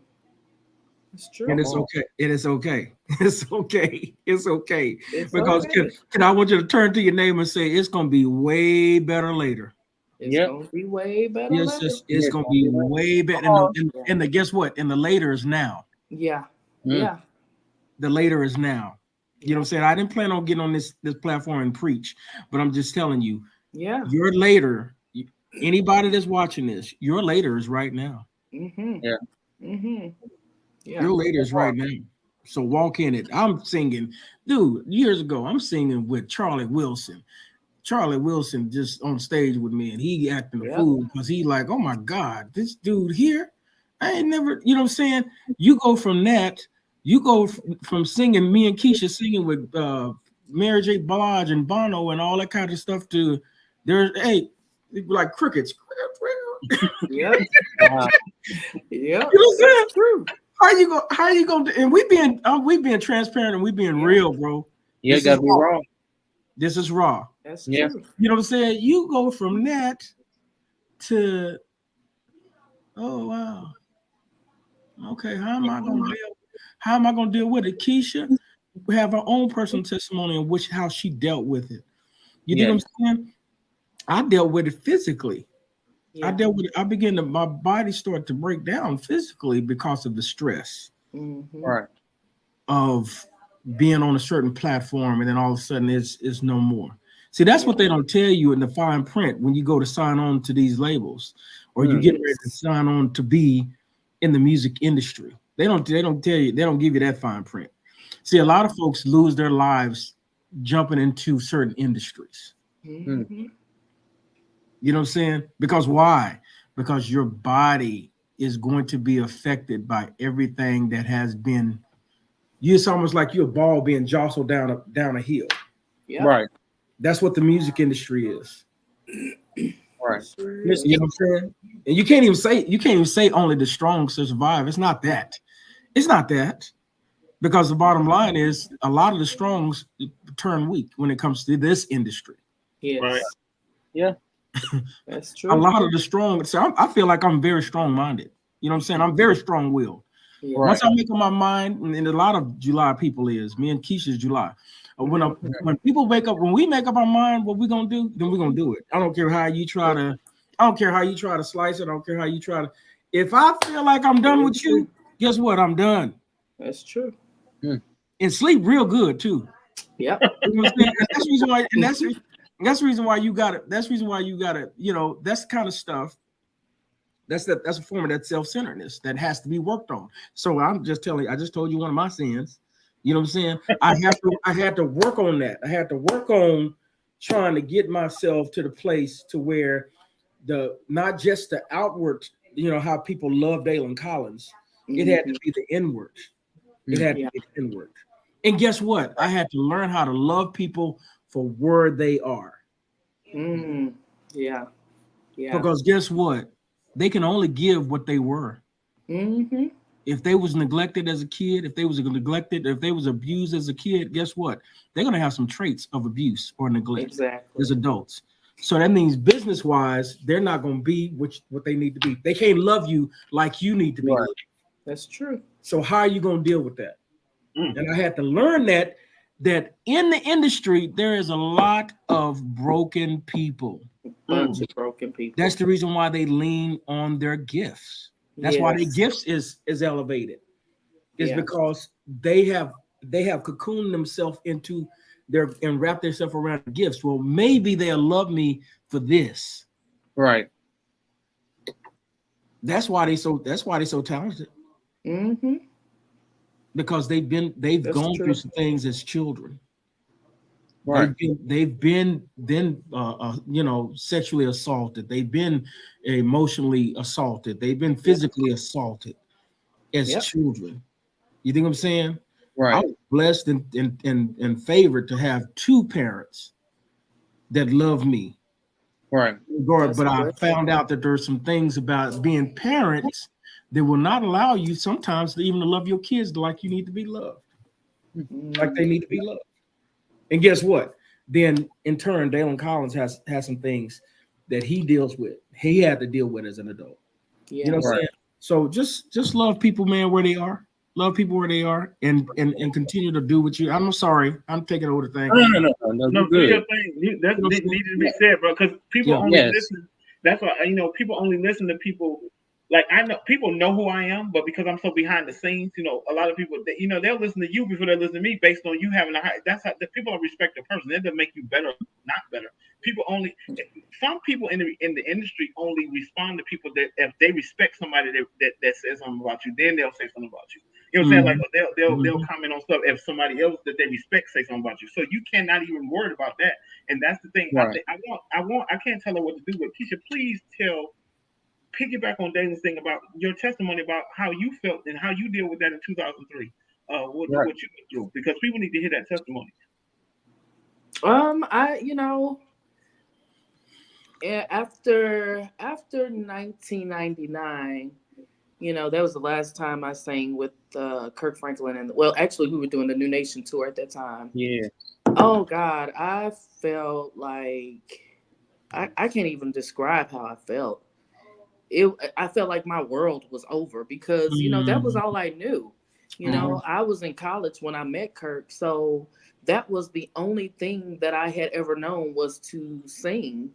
It's true. And it's okay. It is okay. It's okay. It's okay. Because okay. Can I want you to turn to your neighbor and say, it's going to be way better later. It's going to be way better later. It's going to be way better. And guess what? And the later is now. Yeah. The later is now. You know what I'm saying? I didn't plan on getting on this platform and preach, but I'm just telling you, your later, anybody that's watching this, your later is right now. Yeah. Your later is right now. So walk in it. I'm singing, dude, years ago, I'm singing with Charlie Wilson. Charlie Wilson just on stage with me, and he acting a fool because he like, oh my God, this dude here, I ain't never, you know what I'm saying? You go from that, you go from singing, me and Kisha singing with Mary J. Blige and Bono and all that kind of stuff to there's like crickets. Yep. Wow. Yep. You know what I'm saying? That's true. How you going and we being transparent and we being real, bro. Yeah, This gotta is be raw. raw. This is raw. That's Yeah. true. You know what I'm saying? You go from that to oh wow. Okay, how am I gonna deal with it? Keisha, we have her own personal testimony on how she dealt with it. You know what I'm saying? I dealt with it physically. Yeah. I dealt with it. My body started to break down physically because of the stress Right. of being on a certain platform, and then all of a sudden it's no more. See, that's what they don't tell you in the fine print when you go to sign on to these labels, or you get ready to sign on to be in the music industry. They don't tell you, they don't give you that fine print. See, a lot of folks lose their lives jumping into certain industries. Mm-hmm. You know what I'm saying? Because why? Because your body is going to be affected by everything that has been. It's almost like you're a ball being jostled down a hill. Yep. Right. That's what the music industry is. Right. You know what I'm saying? And you can't even say only the strong survive. It's not that. It's not that. Because the bottom line is a lot of the strongs turn weak when it comes to this industry. Yes. Right. Yeah. That's true. A lot of the strong. So I feel like I'm very strong-minded. You know what I'm saying? I'm very strong-willed. Yeah. Once I make up my mind, and a lot of July people is me and Kisha's July. When people wake up, when we make up our mind, what we're gonna do, then we're gonna do it. I don't care how you try to. I don't care how you try to slice it. I don't care how you try to. If I feel like I'm done with you, guess what? I'm done. That's true. And sleep real good too. Yep. You know what I'm saying? And that's the reason why. And that's the reason why you got it. That's the reason why you got to. You know, that's the kind of stuff. That's a form of that self-centeredness that has to be worked on. So I'm just telling you, I just told you one of my sins. You know what I'm saying? I had to work on that. I had to work on trying to get myself to the place to where not just the outward, how people love Dalon Collins. It had to be the inward. It had to be the inward. And guess what? I had to learn how to love people for where they are. Yeah. Because guess what? They can only give what they were. Mm-hmm. If they was neglected as a kid, if they was abused as a kid, guess what? They're going to have some traits of abuse or neglect as adults. So that means business-wise, they're not going to be what they need to be. They can't love you like you need to be loved. That's true. So how are you going to deal with that? And I had to learn that in the industry, there is a lot of broken people. Bunch of broken people. That's the reason why they lean on their gifts. That's why their gifts is elevated. It's because they have cocooned themselves into and wrapped themselves around gifts. Well, maybe they'll love me for this. Right. That's why they so talented. Mm-hmm. Because they've gone through some things as children. Right. They've been sexually assaulted. They've been emotionally assaulted. They've been physically assaulted as children. You think what I'm saying? Right. I was blessed and favored to have two parents that love me. Right. But I found out that there's some things about being parents that will not allow you sometimes to even love your kids like you need to be loved, like they need to be loved. And guess what? Then in turn, Dalon Collins has some things that he deals with. He had to deal with as an adult. Yeah. You know what I'm saying? So just love people, man, where they are. Love people where they are, and continue to do what you. I'm sorry, I'm taking over the thing. No, do your thing. That needed to be said, bro. Because people only listen. That's why people only listen to people. Like I know people know who I am, but because I'm so behind the scenes, a lot of people, they'll listen to you before they listen to me based on you having a high. That's how the people don't respect the person. That doesn't make you better, not better. Some people in the industry only respond to people that if they respect somebody that says something about you, then they'll say something about you. You know what I'm saying? Like they'll comment on stuff if somebody else that they respect say something about you. So you cannot even worry about that. And that's the thing. Right. I can't tell her what to do, but Kisha, please piggyback on Dalon's thing about your testimony about how you felt and how you deal with that in 2003. What you went through, because people need to hear that testimony. After 1999, that was the last time I sang with Kirk Franklin, and well, actually, we were doing the New Nation tour at that time. Yeah. Oh God, I felt like I can't even describe how I felt. I felt like my world was over because that was all I knew. I was in college when I met Kirk, so that was the only thing that I had ever known was to sing.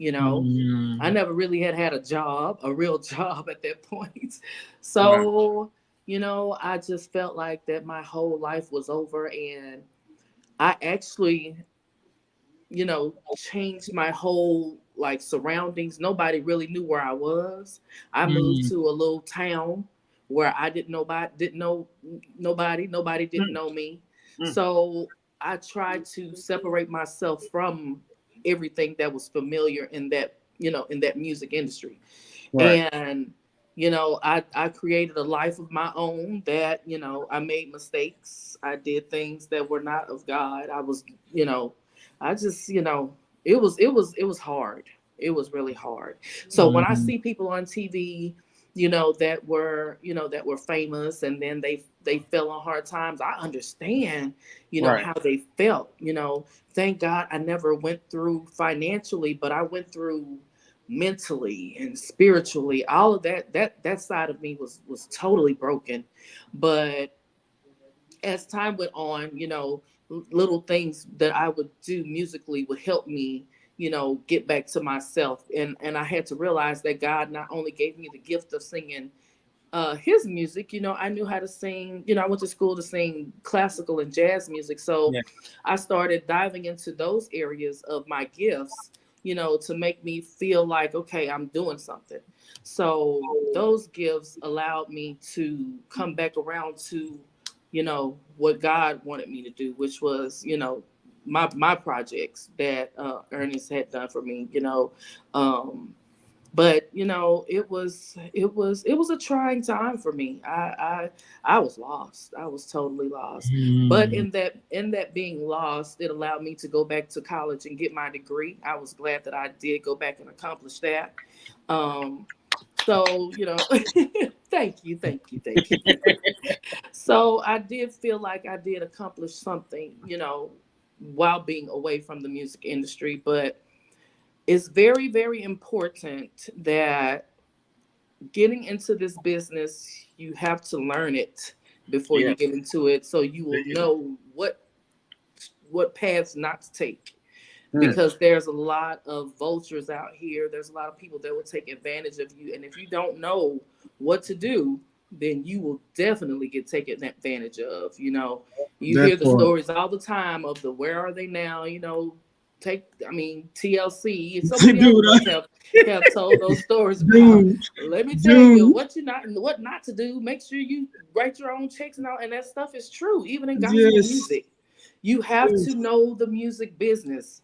I never really had a job, a real job at that point. So, I just felt like that my whole life was over, and I actually changed my whole like surroundings. Nobody really knew where I was. I moved to a little town where I didn't know nobody. Nobody didn't know me. So I tried to separate myself from everything that was familiar in that music industry. Right. And I created a life of my own that I made mistakes. I did things that were not of God. I was I just it was hard. It was really hard. So when I see people on TV that were famous, and then they fell on hard times, I understand Right. how they felt. Thank God I never went through financially, but I went through mentally and spiritually. All of that side of me was totally broken. But as time went on, little things that I would do musically would help me get back to myself. And I had to realize that God not only gave me the gift of singing his music. I knew how to sing. I went to school to sing classical and jazz music. So Yeah. I started diving into those areas of my gifts, to make me feel like, okay, I'm doing something. So those gifts allowed me to come back around to, what God wanted me to do, which was, my projects that Ernest had done for me, but it was a trying time for me. I was lost. I was totally lost. But in that being lost, it allowed me to go back to college and get my degree. I was glad that I did go back and accomplish that. So thank you. So I did feel like I did accomplish something, while being away from the music industry. But it's very, very important that getting into this business, you have to learn it before you get into it, so you will know what paths not to take. Because there's a lot of vultures out here. There's a lot of people that will take advantage of you. And if you don't know what to do, then you will definitely get taken advantage of. You hear the stories all the time of the where are they now, TLC. So many of us have told those stories about. Let me tell you what not to do. Make sure you write your own checks and all, and that stuff is true. Even in gospel music, you have to know the music business.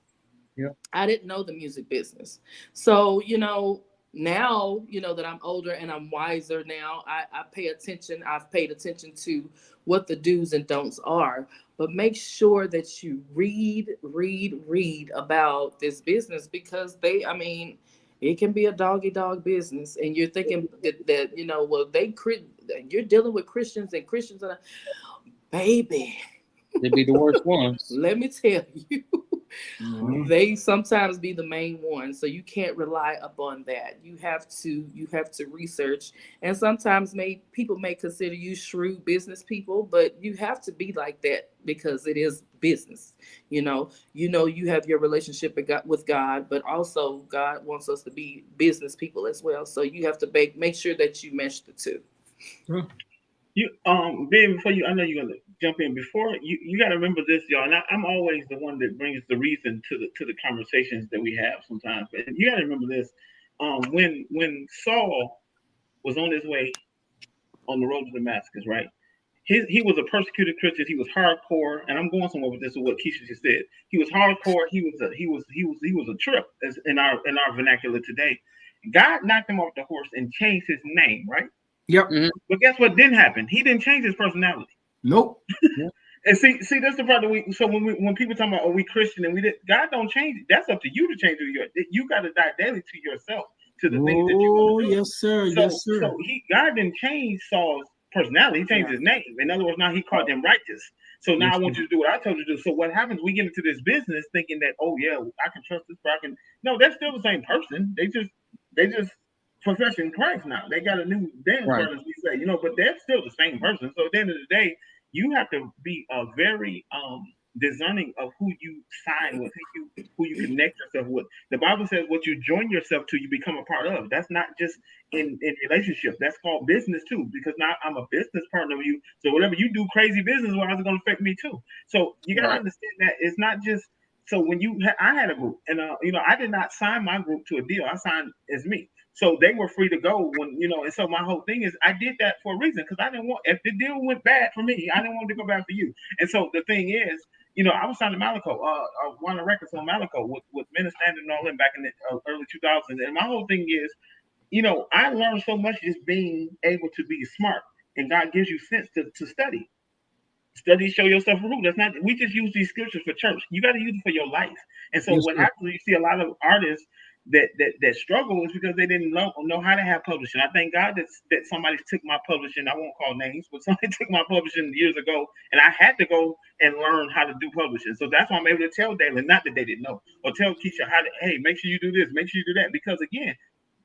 Yeah. I didn't know the music business. So, now, that I'm older and I'm wiser now, I pay attention. I've paid attention to what the do's and don'ts are. But make sure that you read about this business, because it can be a dog business. And you're thinking that you're dealing with Christians, and Christians are, baby. They'd be the worst ones. Let me tell you. They sometimes be the main ones, so you can't rely upon that. You have to research, and sometimes people may consider you shrewd business people, but you have to be like that because it is business. You have your relationship with God, but also God wants us to be business people as well. So you have to make sure that you mesh the two. You Ben, before I know you're gonna jump in. Before you got to remember this, y'all. And I'm always the one that brings the reason to the conversations that we have sometimes. But you got to remember this. When Saul was on his way on the road to Damascus, right? He was a persecuted Christian. He was hardcore, and I'm going somewhere with this. Is what Kisha just said. He was hardcore. He was a trip, as in our vernacular today. God knocked him off the horse and changed his name, right? Yep. But guess what didn't happen? He didn't change his personality. Nope. And see, that's the part that when people talk about, are we Christian and God don't change it. That's up to you to change it. You got to die daily to yourself, to the things that you want to do. Yes, sir. So, Yes, sir. So God didn't change Saul's personality. He changed his name. In other words, now he called him righteous. So now I want you to do what I told you to do. So what happens? We get into this business thinking that, oh yeah, I can trust this person. No, they're still the same person. They just professing Christ now. They got a new dance partner, as we say, but they're still the same person. So at the end of the day, you have to be very discerning of who you sign with, who you connect yourself with. The Bible says what you join yourself to, you become a part of. That's not just in relationship. That's called business too, because now I'm a business partner with you. So whatever you do crazy business-wise is going to affect me too. So you got to understand that it's not just. So when I had a group, and I did not sign my group to a deal. I signed as me. So they were free to go when, and so my whole thing is I did that for a reason, because I didn't want, if the deal went bad for me, I didn't want it to go bad for you. And so the thing is, I was signing Malico, one of the records on Malico with Men Standing and all in back in the early 2000s. And my whole thing is, I learned so much just being able to be smart, and God gives you sense to study. Study, show yourself approved. That's not, we just use these scriptures for church. You got to use it for your life. And so what happens, you see a lot of artists that struggle is because they didn't know how to have publishing. I thank God that somebody took my publishing. I won't call names, but somebody took my publishing years ago, and I had to go and learn how to do publishing. So that's why I'm able to tell Dalon, not that they didn't know, or tell Kisha hey, make sure you do this, make sure you do that. Because again,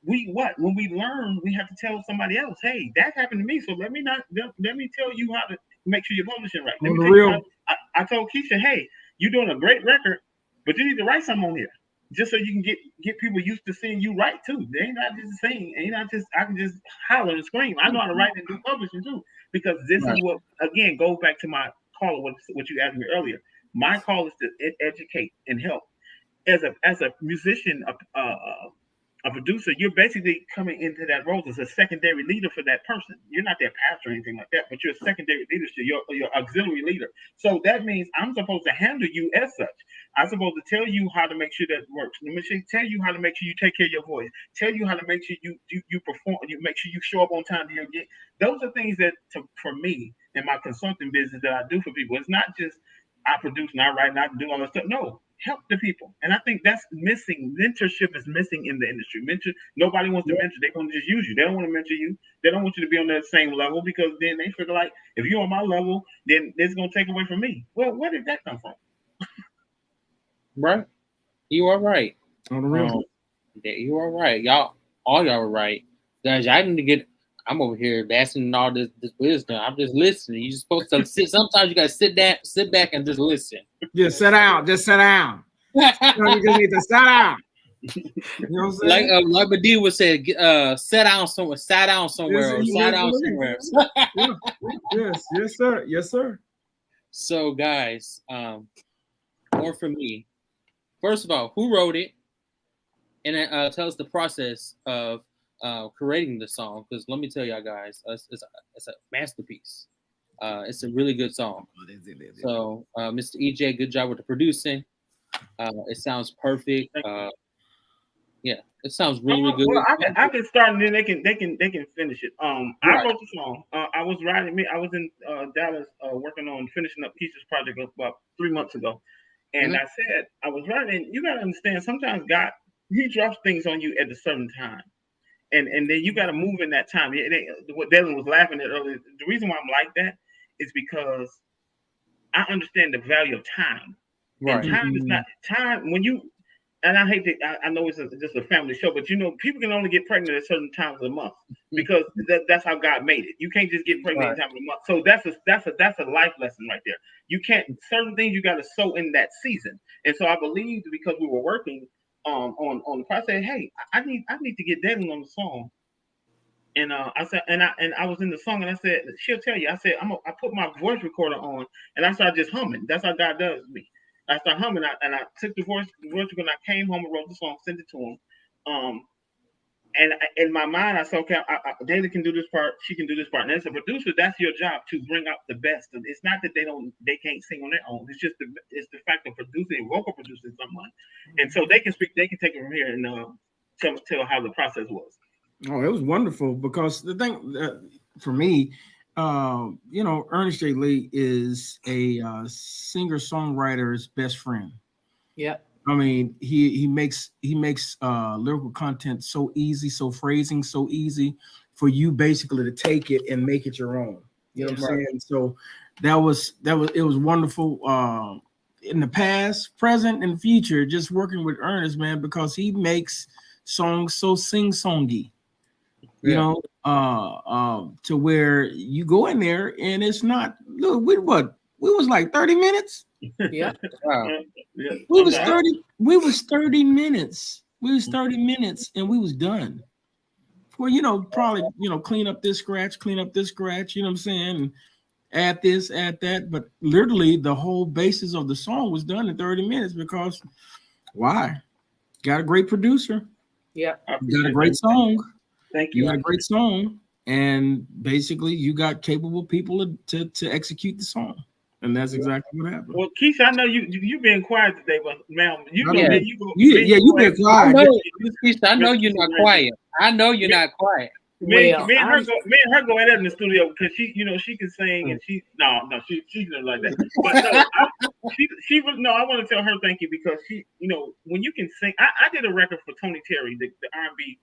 when we learn, we have to tell somebody else, hey, that happened to me. So let me tell you how to make sure you're publishing right. Let me tell you I told Kisha, hey, you're doing a great record, but you need to write something on here, just so you can get people used to seeing you write too. They ain't not just sing, and I can just holler and scream. I know how to write and do publishing too, because this is what, again, goes back to my call, what you asked me earlier. My call is to educate and help. As a musician, a producer, you're basically coming into that role as a secondary leader for that person. You're not their pastor or anything like that, but you're a secondary leadership, your auxiliary leader. So that means I'm supposed to handle you as such. I'm supposed to tell you how to make sure that works. Tell you how to make sure you take care of your voice. Tell you how to make sure you perform. You make sure you show up on time to your gig. Those are things that, for me, in my consulting business that I do for people, it's not just I produce and I write and I do all that stuff. No. Help the people. And I think that's missing. Mentorship is missing in the industry. Nobody wants to mentor. They want to just use you. They don't want to mentor you. They don't want you to be on that same level, because then they figure like, if you're on my level, then it's going to take away from me. Well, where did that come from? Right. You are right. You are right. Y'all are right. Guys, I need to get, I'm over here basking all this wisdom. I'm just listening. You're supposed to sit. Sometimes you got to sit back and just listen. Just sit down. You just need to sit down. You know what I'm saying? Like Badie would say, sit down somewhere. Yes, sir. So, guys, more from me. First of all, who wrote it? And then tell us the process of creating the song, because let me tell y'all guys, it's a masterpiece. It's a really good song. So Mr. EJ, good job with the producing. It sounds perfect. Yeah, it sounds really good. Well, I can start, and then they can finish it. I wrote the song. I was in Dallas working on finishing up Kisha's project about 3 months ago, and I said I was writing. You got to understand, sometimes God, He drops things on you at a certain time. And then you got to move in that time. What Dalon was laughing at earlier, the reason why I'm like that is because I understand the value of time. Right. And time is not time when you. And I hate that. I know it's just a family show, but people can only get pregnant at certain times of the month, because that's how God made it. You can't just get pregnant at time of the month. So that's a life lesson right there. You can't, certain things you got to sow in that season. And so I believe, because we were working on the process, I said, hey, I need to get Dalon on the song. And I said, and I was in the song, and I said, she'll tell you. I said, I put my voice recorder on, and I started just humming. That's how God does me. I started humming, and I took the voice recorder, and I came home and wrote the song, sent it to him. And in my mind, I said, okay, Dalon can do this part, she can do this part. And as a producer, that's your job, to bring out the best. It's not that they can't sing on their own. It's just the fact of producing, vocal producing someone, and so they can speak. They can take it from here and tell how the process was. Oh, it was wonderful, because the thing for me, Ernest J. Lee is a singer-songwriter's best friend. Yep. I mean, he makes lyrical content so easy, so phrasing so easy for you basically to take it and make it your own. You know what I'm saying? So it was wonderful in the past, present, and future, just working with Ernest, man, because he makes songs so sing-songy. You know, to where you go in there and it's not. Look, we was like 30 minutes. Yeah. Wow. We was 30 minutes. We was 30 minutes and we was done. For probably clean up this scratch, you know what I'm saying? And add this, add that. But literally the whole basis of the song was done in 30 minutes because why? Got a great producer. Yeah. Got a great song. Thank you. You got a great song, and basically you got capable people to execute the song, and that's exactly what happened. Well, Kisha, I know you've been quiet today, but ma'am, you've been quiet. Kisha, I know you're not quiet. I know you're not quiet. Me and her go at it in the studio because she can sing and she's not like that. But no, I want to tell her thank you because she, when you can sing, I did a record for Tony Terry, the R&B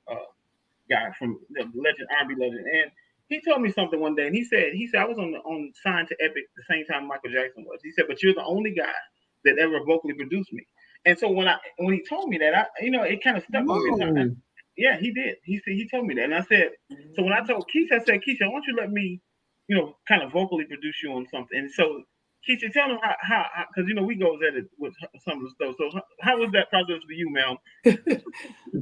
guy from the R&B legend, and he told me something one day, and he said I was on signed to Epic the same time Michael Jackson was. He said, but you're the only guy that ever vocally produced me. And so when he told me that, it kind of stuck with me. Yeah, he did. He told me that, and I said, so when I told Kisha, I said, Kisha, why don't you let me, kind of vocally produce you on something? And so Kisha, tell them how because we goes at it with some of the stuff. So how was that process for you, ma'am?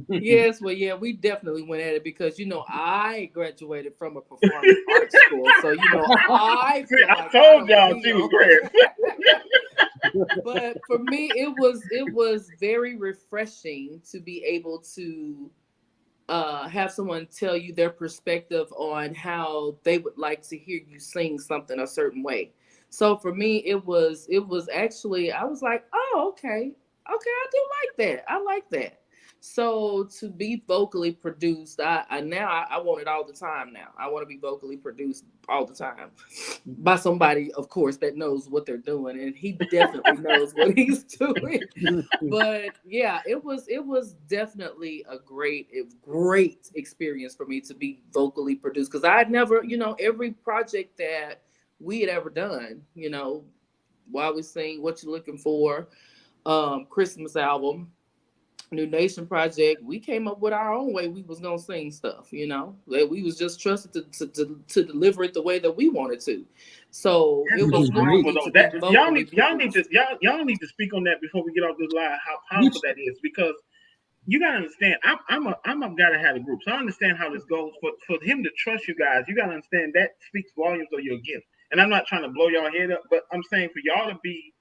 Yes, well, yeah, we definitely went at it because I graduated from a performing arts school, so I told y'all she was great. But for me, it was very refreshing to be able to have someone tell you their perspective on how they would like to hear you sing something a certain way. So for me, it was actually, I was like, oh, okay, I do like that. I like that. So to be vocally produced, I want it all the time now. I want to be vocally produced all the time by somebody, of course, that knows what they're doing, and he definitely knows what he's doing. But yeah, it was definitely a great experience for me to be vocally produced because I had never, every project that we had ever done, While We Sing, What You Looking For, Christmas album, New Nation project, we came up with our own way we was gonna sing stuff, that we was just trusted to deliver it the way that we wanted to. So it was great. Y'all need to speak on that before we get off this live. How powerful that is, because you gotta understand. I'm a guy that had a group, so I understand how this goes. For him to trust you guys, you gotta understand that speaks volumes of your gift. And I'm not trying to blow y'all head up, but I'm saying for y'all to be,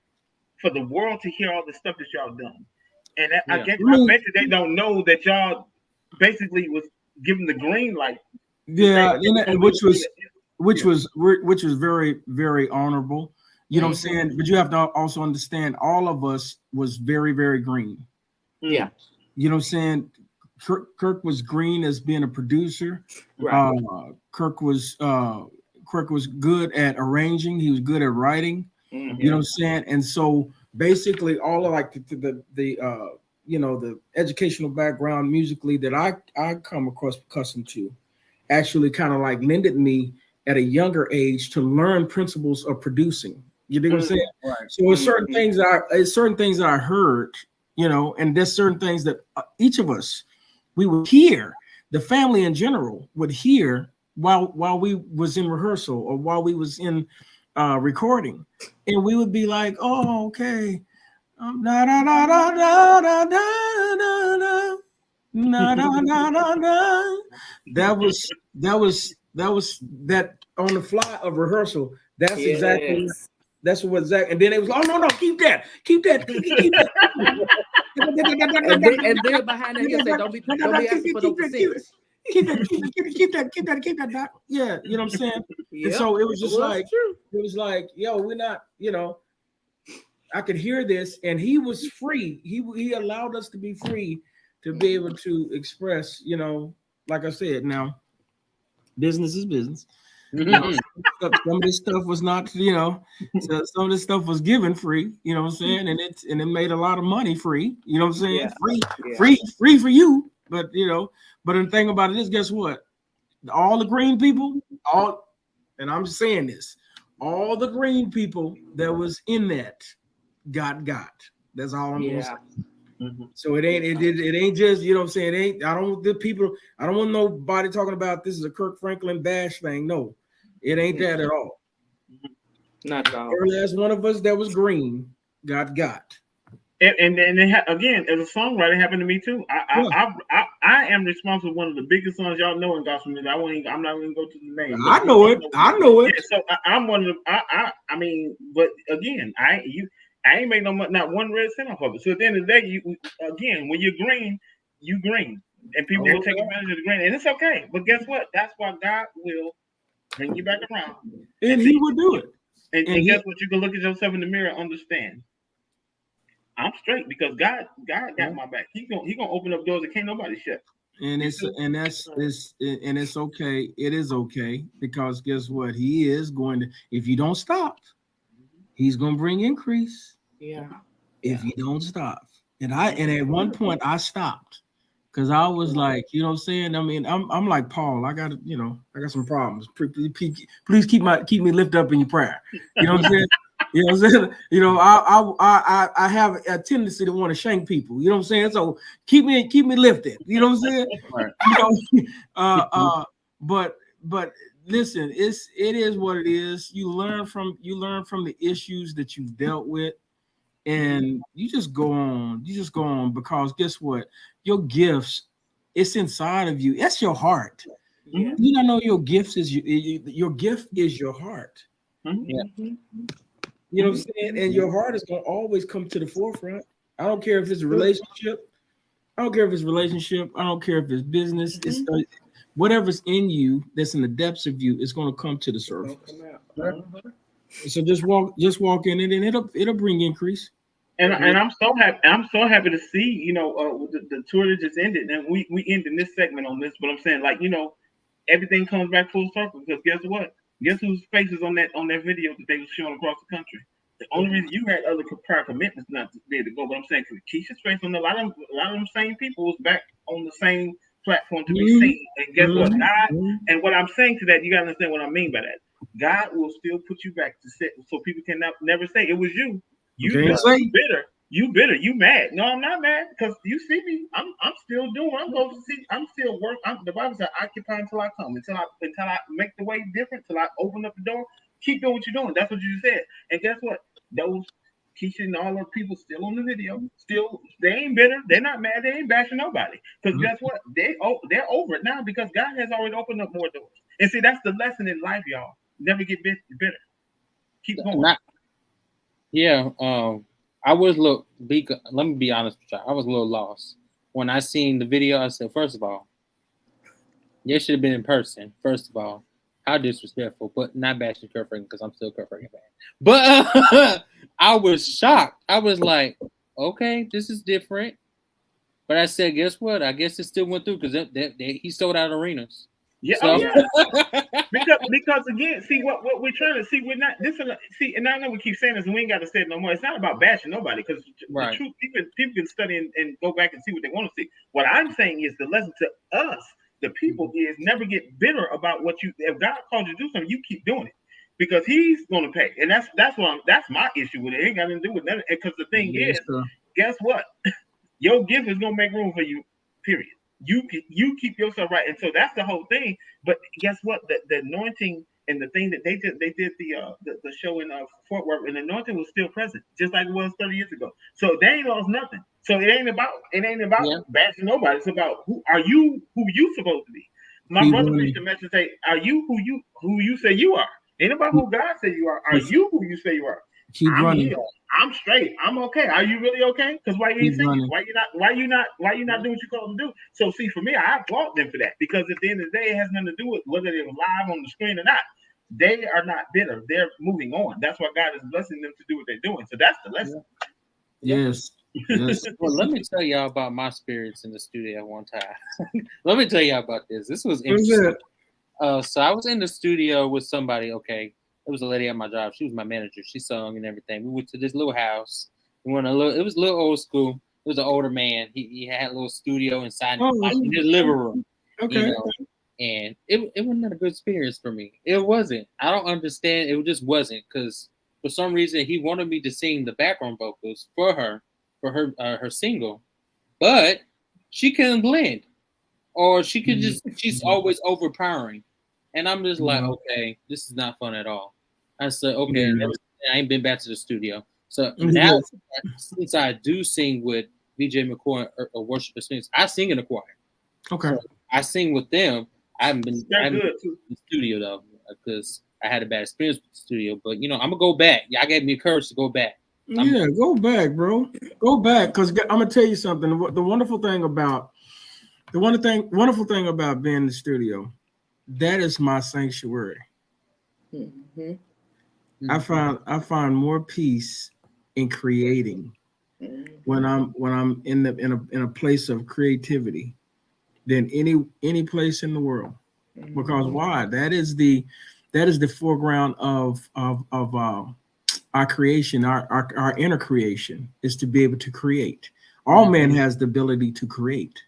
for the world to hear all the stuff that y'all done. And I bet you they don't know that y'all basically was given the green light. Yeah, which was very, very honorable. You know what I'm saying? But you have to also understand all of us was very, very green. Yeah. You know what I'm saying? Kirk was green as being a producer. Right. Kirk was good at arranging. He was good at writing. Mm-hmm. You know what I'm saying? And so basically all of like the educational background musically that I come across accustomed to actually kind of like lended me at a younger age to learn principles of producing. You know what I'm saying? Right. So there's certain things that I heard, and there's certain things that each of us, we would hear, the family in general would hear while we was in rehearsal or while we was in recording, and we would be like, oh, okay. Na na na na na na na na na na. That was that on the fly of rehearsal. That's exactly that's what exactly. And then it was, oh no, keep that. and then behind that, he said, don't be asking for no percentage. Keep that, doc. Yeah, you know what I'm saying? Yep. And so it was just yo, we're not, I could hear this, and he was free. He allowed us to be free to be able to express, like I said, now business is business. some of this stuff was not, so some of this stuff was given free, you know what I'm saying? And it made a lot of money free, you know what I'm saying? Yeah. Free for you. But but the thing about it is, guess what? All the green people, and I'm just saying this, all the green people that was in that got. That's all I'm gonna say. Mm-hmm. So it ain't just, you know what I'm saying? I don't want nobody talking about this is a Kirk Franklin bash thing. No, it ain't that at all. Not at all. Every last one of us that was green got. And again, as a songwriter, it happened to me too. I am responsible for one of the biggest songs y'all know in gospel music. I'm not even go to the name. I know it. Yeah, so I'm one of the. I mean, but again, I ain't made not one red cent off of it. So at the end of the day, when you're green, you green, and people will take advantage of the green, and it's okay. But guess what? That's why God will bring you back around, and He will do it. And guess what? You can look at yourself in the mirror and understand. I'm straight because God got my back. He gonna open up doors that can't nobody shut. And it's okay. It is okay because guess what? He is going to. If you don't stop, He's gonna bring increase. Yeah. If you don't stop, and at one point I stopped because I was like, you know what I'm saying? I mean, I'm like Paul. I got some problems. Please keep me lifted up in your prayer. You know what I'm saying? You know what I'm saying? You know, I have a tendency to want to shank people. You know what I'm saying? So keep me lifted. You know what I'm saying? Right. But listen, it is what it is. You learn from the issues that you've dealt with, and you just go on. You just go on because guess what? Your gifts, it's inside of you. That's your heart. Yeah. You don't know your gifts is your gift is your heart. Yeah. You know what I'm saying? And your heart is going to always come to the forefront. I don't care if it's a relationship. I don't care if it's business. It's whatever's in you that's in the depths of you is going to come to the surface. So just walk in it, and it'll bring increase. And I'm so happy to see, the tour that just ended, and we ended this segment on this. But I'm saying, everything comes back full circle because guess what? Guess whose face is on that video that they were showing across the country? The only reason you had other prior commitments not to be able to go, but I'm saying Kisha's face on a lot of them same people was back on the same platform to be seen. And guess what? God, and what I'm saying to that, you gotta understand what I mean by that. God will still put you back to sit so people can never say it was you. You bitter. You bitter. You mad. No, I'm not mad because you see me. I'm still doing. I'm going to see. I'm still working. The Bible says, "Occupy until I come." Until I make the way different. Till I open up the door. Keep doing what you're doing. That's what you said. And guess what? Those Kisha and all those people still on the video. Still, they ain't bitter. They're not mad. They ain't bashing nobody. Because guess what? They're over it now because God has already opened up more doors. And see, that's the lesson in life, y'all. Never get bitter. Keep going. I was let me be honest with you. I was a little lost. When I seen the video, I said, first of all, you should have been in person. First of all, how disrespectful, but not bashing Kirk Franklin because I'm still Kirk Franklin fan. But I was shocked. I was like, okay, this is different. But I said, guess what? I guess it still went through because he sold out arenas. Yeah, so. because again, see what we're trying to see. We're not this. See, and I know we keep saying this, and we ain't got to say it no more. It's not about bashing nobody because the truth, people can study and go back and see what they want to see. What I'm saying is the lesson to us, the people, is never get bitter about what you. If God called you to do something, you keep doing it because He's going to pay, and that's my issue with it. It ain't got nothing to do with nothing. Because the thing is, guess what? Your gift is going to make room for you. Period. You keep yourself right, and so that's the whole thing. But guess what? The anointing and the thing that they did the show in Fort Worth, and the anointing was still present, just like it was 30 years ago. So they ain't lost nothing. So it ain't about bashing nobody. It's about who you supposed to be. My brother preached a message say, "Are you who you say you are? Ain't about who God say you are. Are you who you say you are?" I'm running. Healed. I'm straight. I'm okay. Are you really okay? Because why you ain't singing? Why you not doing what you called to do? So see, for me, I applaud them for that because at the end of the day, it has nothing to do with whether they're live on the screen or not. They are not bitter. They're moving on. That's why God is blessing them to do what they're doing. So that's the lesson. Yes. Well, let me tell y'all about my spirits in the studio one time. Let me tell y'all about this. This was interesting. So I was in the studio with somebody. Okay, it was a lady at my job. She was my manager. She sung and everything. We went to this little house. We went a little. It was a little old school. It was an older man. He had a little studio inside, like in his living room. Okay. You know, and it wasn't a good experience for me. It wasn't. I don't understand. It just wasn't because for some reason he wanted me to sing the background vocals for her her single, but she couldn't blend, or she could just she's always overpowering, and I'm just like, okay, this is not fun at all. I said, okay, I ain't been back to the studio. So now, since I do sing with VJ McCoy or Worship Experience, I sing in the choir. Okay, so I sing with them. I haven't been good. To the studio though because I had a bad experience with the studio. But I'm gonna go back. Y'all gave me courage to go back. Go back, bro. Go back, because I'm gonna tell you something. The wonderful thing about being in the studio, that is my sanctuary. Mm-hmm. I find more peace in creating when I'm in a place of creativity than any place in the world. Because why? That is the foreground of our creation, our inner creation is to be able to create. All man has the ability to create.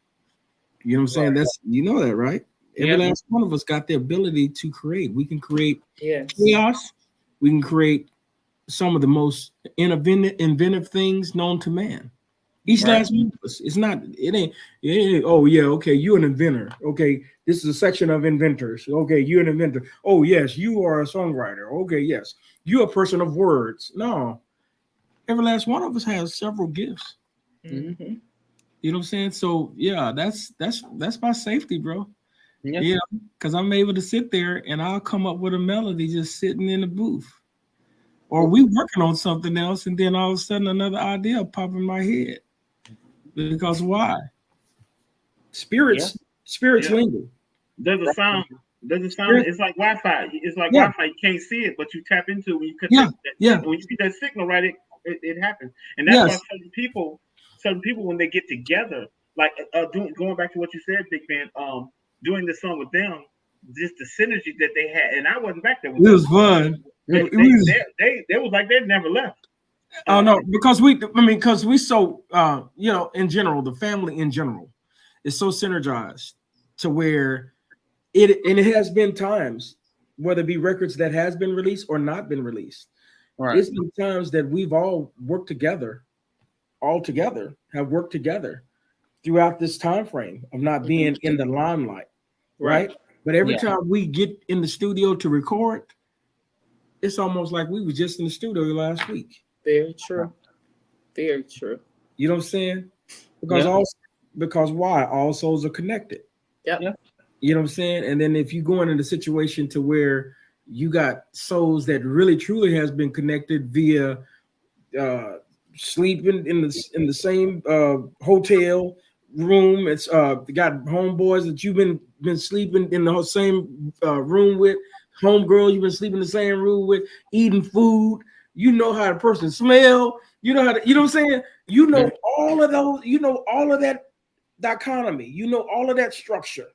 You know what I'm saying? That's that, right? Every last one of us got the ability to create. We can create chaos. We can create some of the most inventive things known to man. Each last one of us. It ain't. Oh yeah, okay. You're an inventor. Okay, this is a section of inventors. Okay, you're an inventor. Oh yes, you are a songwriter. Okay, yes, you're a person of words. No, every last one of us has several gifts. Mm-hmm. You know what I'm saying? So yeah, that's my safety, bro. Yeah, because I'm able to sit there and I'll come up with a melody just sitting in the booth. Or we working on something else, and then all of a sudden another idea pop in my head. Because why? Spirits linger. There's a sound. It's like Wi-Fi. It's like Wi-Fi. You can't see it, but you tap into it when you when you see that signal, right? It happens, and that's why certain people when they get together, like going back to what you said, Big Ben, doing this song with them, just the synergy that they had, and I wasn't back there. It was fun. They was like they never left. Oh no, because we so in general, the family in general is so synergized to where it has been times, whether it be records that has been released or not been released. Right. It's been times that we've all worked together, have worked together throughout this time frame of not being in the limelight, right? But every time we get in the studio to record, it's almost like we were just in the studio last week. Very true. Very true. You know what I'm saying? Because why? All souls are connected. Yeah. You know what I'm saying? And then if you go into the situation to where you got souls that really truly has been connected via sleeping in the same hotel room. It's got homeboys that you've been sleeping in the same room with, homegirl you've been sleeping in the same room with, eating food. You know how the person smell. You know what I'm saying? You know all of those. You know all of that dichotomy. You know all of that structure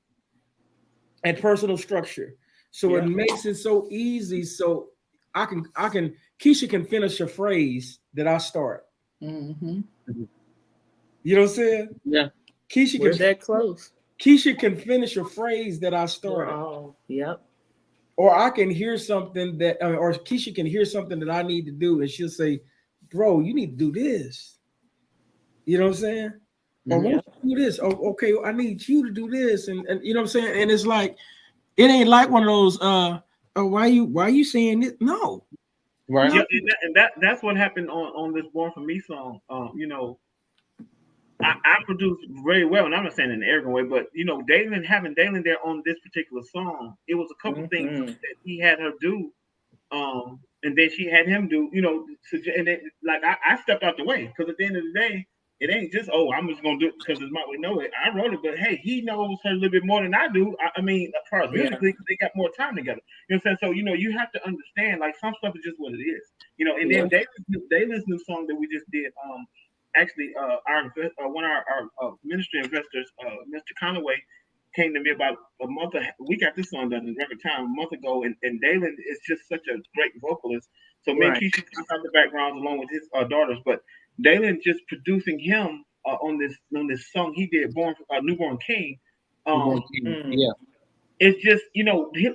and personal structure. So it makes it so easy. So I can Kisha can finish a phrase that I start. Mm-hmm. You know what I'm saying? Yeah. We're that close. Kisha can finish a phrase that I started. Oh, yep. Or I can hear something or Kisha can hear something that I need to do, and she'll say, "Bro, you need to do this." You know what I'm saying? Or why don't you do this? Oh, okay, I need you to do this, and you know what I'm saying? And it's like, it ain't like one of those. Why you saying this? No, right? Yeah, and that's what happened on this "Born for Me" song. I produced very well, and I'm not saying in an arrogant way, but having Dalon there on this particular song, it was a couple things that he had her do, and then she had him do, and then, like I stepped out the way, because at the end of the day, it ain't just I'm just gonna do it because it's my way. No, I wrote it, but hey, he knows her a little bit more than I do. I mean, as far as musically, they got more time together. You know what I'm saying? So you have to understand, like, some stuff is just what it is. And then Dalon's new song that we just did, actually, one of our ministry investors, Mr. Conaway, came to me about a month. We got this song done in record time a month ago, and Dalon is just such a great vocalist. So me and Kisha out the background along with his daughters, but Dalon just producing him on this song he did, Newborn King. Yeah. It's just,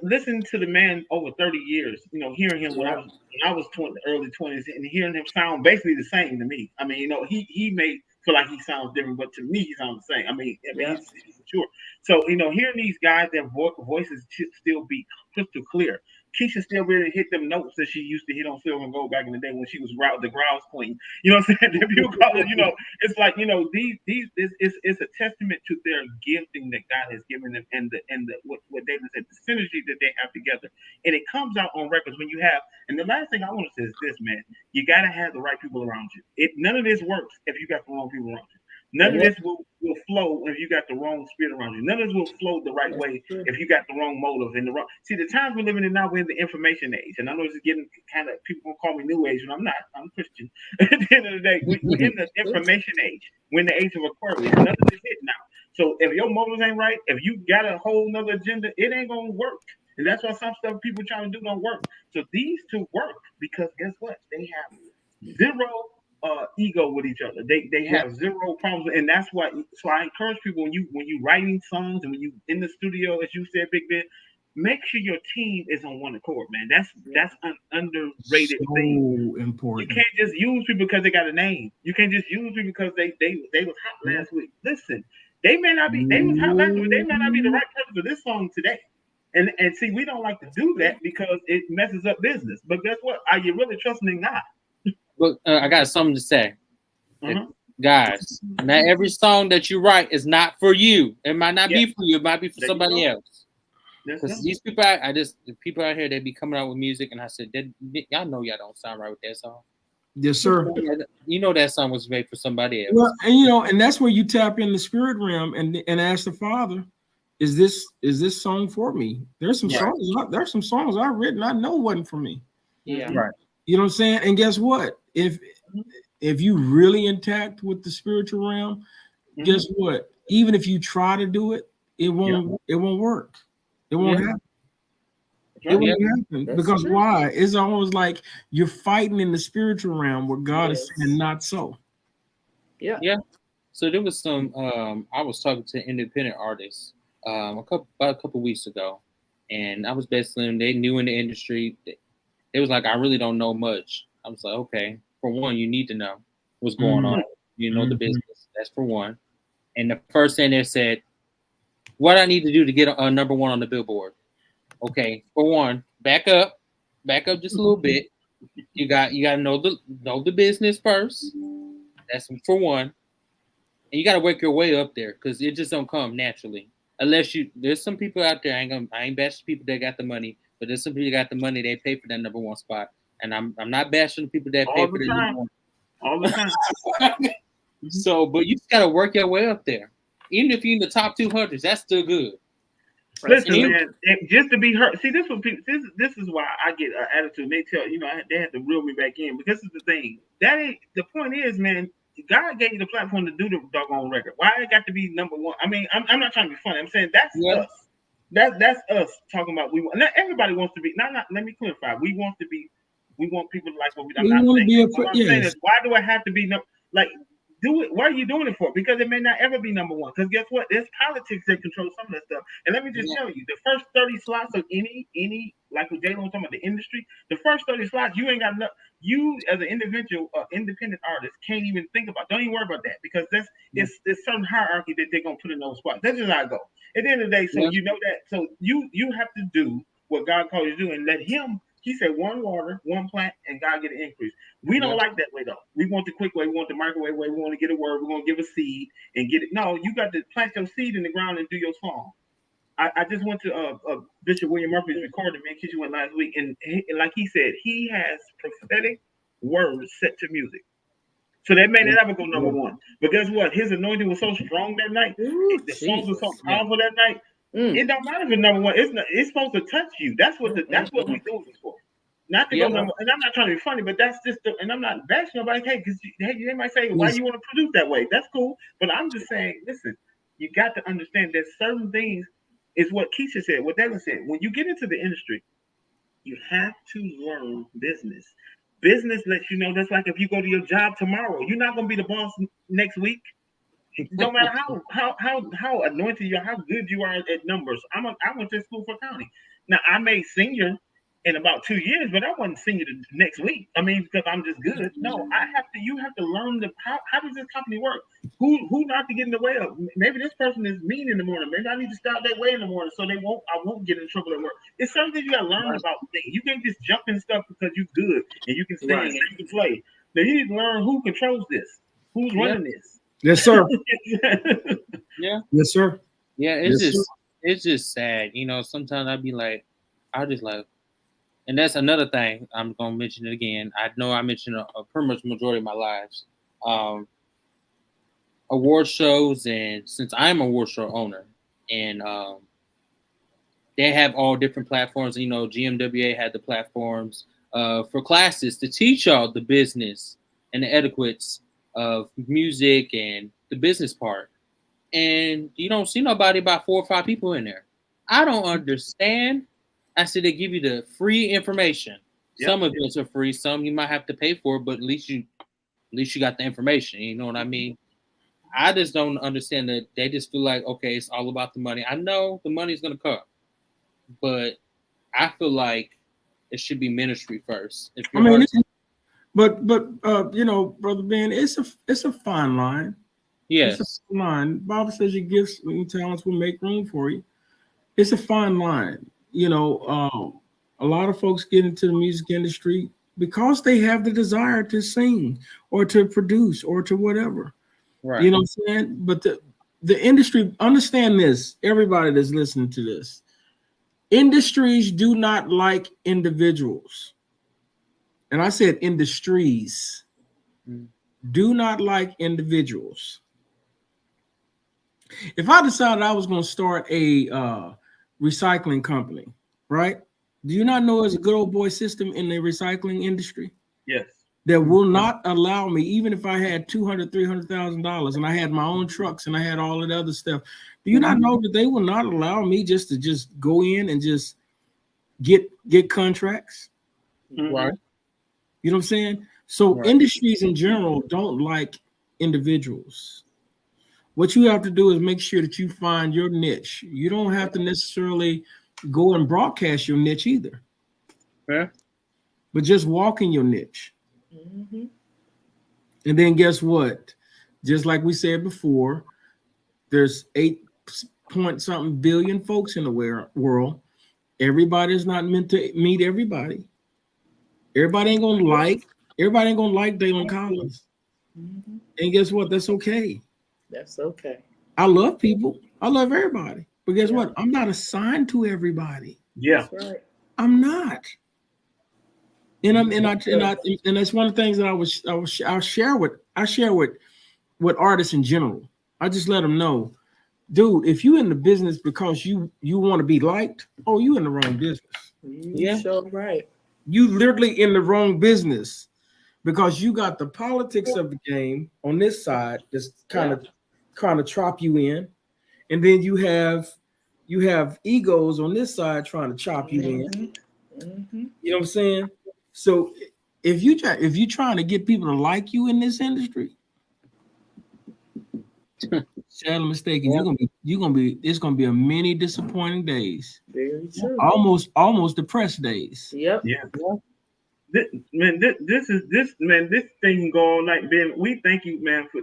listening to the man over 30 years, hearing him when I was early 20s and hearing him sound basically the same to me. I mean, he may feel like he sounds different, but to me, he sounds the same. I mean, he's sure. So, hearing these guys, their voices still be crystal clear. Kisha still really hit them notes that she used to hit on Silver and Gold back in the day when she was the Grouse Queen. You know what I'm saying? People call it, it's like, it's a testament to their gifting that God has given them and what David said, the synergy that they have together. And it comes out on records when you have, and the last thing I want to say is this, man, you got to have the right people around you. None of this works if you got the wrong people around you. None of this will flow if you got the wrong spirit around you. None of this will flow the right way if you got the wrong motive and the wrong. See, the times we're living in now, we're in the information age, and I know it's getting kind of people gonna call me New Age, and I'm not. I'm Christian. At the end of the day, we're in the information age. We're in the age of Aquarius. None of this hit now. So if your motives ain't right, if you got a whole nother agenda, it ain't gonna work. And that's why some stuff people trying to do don't work. So these two work because guess what? They have zero ego with each other. They have zero problems, and that's why. So I encourage people when you writing songs and when you in the studio, as you said, Big Ben, make sure your team is on one accord, man. That's an underrated thing. Important. You can't just use people because they got a name. You can't just use people because they was hot last week. Listen, they may not be. They was hot last week. They may not be the right person for this song today. And see, we don't like to do that because it messes up business. But guess what? Are you really trusting in God? But I got something to say. Guys, not every song that you write is not for you. It might not be for you. It might be for somebody else. Because these people, the people out here, they be coming out with music, and I said, y'all know y'all don't sound right with that song. Yes, sir. You know that song was made for somebody else. Well, and and that's where you tap in the spirit realm and ask the Father, is this song for me? There's some songs. There's some songs I've written I know wasn't for me. Yeah. Right. You know what I'm saying? And guess what? If you really intact with the spiritual realm, guess what? Even if you try to do it, it won't work. It won't happen. It won't happen. Because why? It's almost like you're fighting in the spiritual realm where God is saying not so. Yeah. So there was some I was talking to independent artists about a couple weeks ago, and I was basically they new in the industry. It was like, I really don't know much. I was like, okay, for one, you need to know what's going on. You know the business. That's for one. And the first thing they said, what I need to do to get a number one on the Billboard. Okay, for one, back up just a little bit. You got to know the business first. That's for one. And you got to work your way up there because it just don't come naturally. Unless there's some people out there, I ain't bashing people that got the money. But there's some people that got the money, they pay for that number one spot. And I'm not bashing the people that pay for the number one. All the time. So, but you just got to work your way up there. Even if you're in the top 200, that's still good. Listen, man, just to be heard. See, this is why I get an attitude. They tell they have to reel me back in. But this is the thing. That ain't the point. Is, man, God gave you the platform to do the doggone record. Why it got to be number one? I mean, I'm not trying to be funny. I'm saying that's us. That's us talking about not everybody wants to be. Not. Let me clarify. We want people to like what we do. I'm saying is, why do I have to be do it? Why are you doing it for? Because it may not ever be number one. Because guess what? There's politics that control some of that stuff. And let me just tell you, the first 30 slots of any like what Dalon was talking about, the industry, the first 30 slots, you ain't got enough. You as an individual, independent artist, can't even think about. Don't even worry about that because there's certain hierarchy that they're gonna put in those spots. That's just how I go. At the end of the day, so you know that. So you have to do what God called you to do and let Him. He said, one water, one plant, and God get an increase. We don't like that way, though. We want the quick way. We want the microwave way. We want to get a word. We're going to give a seed and get it. No, you got to plant your seed in the ground and do your song. I just went to Bishop William Murphy's recording. Me and Kisha went last week. And like he said, he has prophetic words set to music. So that may never go number one. But guess what? His anointing was so strong that night. The songs were so powerful that night. It don't matter if it's number one. It's supposed to touch you. That's what we do this for. Not to go number. And I'm not trying to be funny, but that's just. And I'm not bashing nobody. Hey, because they might say, why you want to produce that way? That's cool. But I'm just saying, listen. You got to understand that certain things is what Kisha said, what Dalon said. When you get into the industry, you have to learn business. Business lets you know that's like if you go to your job tomorrow, you're not gonna be the boss next week. No matter how anointed you are, how good you are at numbers. I went to school for accounting. Now I made senior in about 2 years, but I wasn't senior the next week. I mean, because I'm just good. No, you have to learn how does this company work? Who not to get in the way of? Maybe this person is mean in the morning. Maybe I need to start that way in the morning so I won't get in trouble at work. It's something you gotta learn about things. You can't just jump in stuff because you're good and you can sing and you can play. Now you need to learn who controls this, who's running this. Yes, sir. Yeah. Yes, sir. Yeah, it's just sad. You know, sometimes I'd be like, I just like, and that's another thing. I'm gonna mention it again. I know I mentioned a pretty much majority of my lives. Award shows, and since I'm a award show owner, and they have all different platforms. You know, GMWA had the platforms for classes to teach y'all the business and the etiquettes of music and the business part. And you don't see nobody about 4 or 5 people in there. I don't understand. I said they give you the free information. Yep. Some of it are free, some you might have to pay for, but at least you got the information. You know what I mean? I just don't understand that they just feel like, okay, it's all about the money. I know the money's gonna come, but I feel like it should be ministry first. If you're but you know, Brother Ben, it's a fine line. Yes. It's a fine line. The Bible says your gifts and talents will make room for you. It's a fine line. You know, a lot of folks get into the music industry because they have the desire to sing or to produce or to whatever. Right. You know what I'm saying? But the industry, understand this, everybody that's listening to this. Industries do not like individuals. And I said industries do not like individuals. If I decided I was going to start a recycling company, right? Do you not know there's a good old boy system in the recycling industry? Yes. That will not allow me, even if I had $200,000, $300,000 and I had my own trucks and I had all of the other stuff. Do you not know that they will not allow me just to go in and just get contracts? Right. You know what I'm saying? So industries in general don't like individuals. What you have to do is make sure that you find your niche. You don't have to necessarily go and broadcast your niche either. Yeah. But just walk in your niche. Mm-hmm. And then guess what? Just like we said before, there's 8-point-something billion folks in the world. Everybody's not meant to meet everybody. Everybody ain't gonna like Dalon Collins. Mm-hmm. And guess what? That's okay. That's okay. I love people. I love everybody. But guess what? I'm not assigned to everybody. Yeah. That's right. I'm not. And that's one of the things that I share with artists in general. I just let them know, dude, if you in the business because you want to be liked, you in the wrong business. Yeah, sure, right. You literally in the wrong business because you got the politics of the game on this side that's kind of chop you in, and then you have egos on this side trying to chop you in. Mm-hmm. You know what I'm saying? So if you're trying to get people to like you in this industry, sadly mistaken, it's gonna be a many disappointing days. Very true. Almost depressed days. Yep. Yeah. This thing can go all night, Ben. We thank you, man, for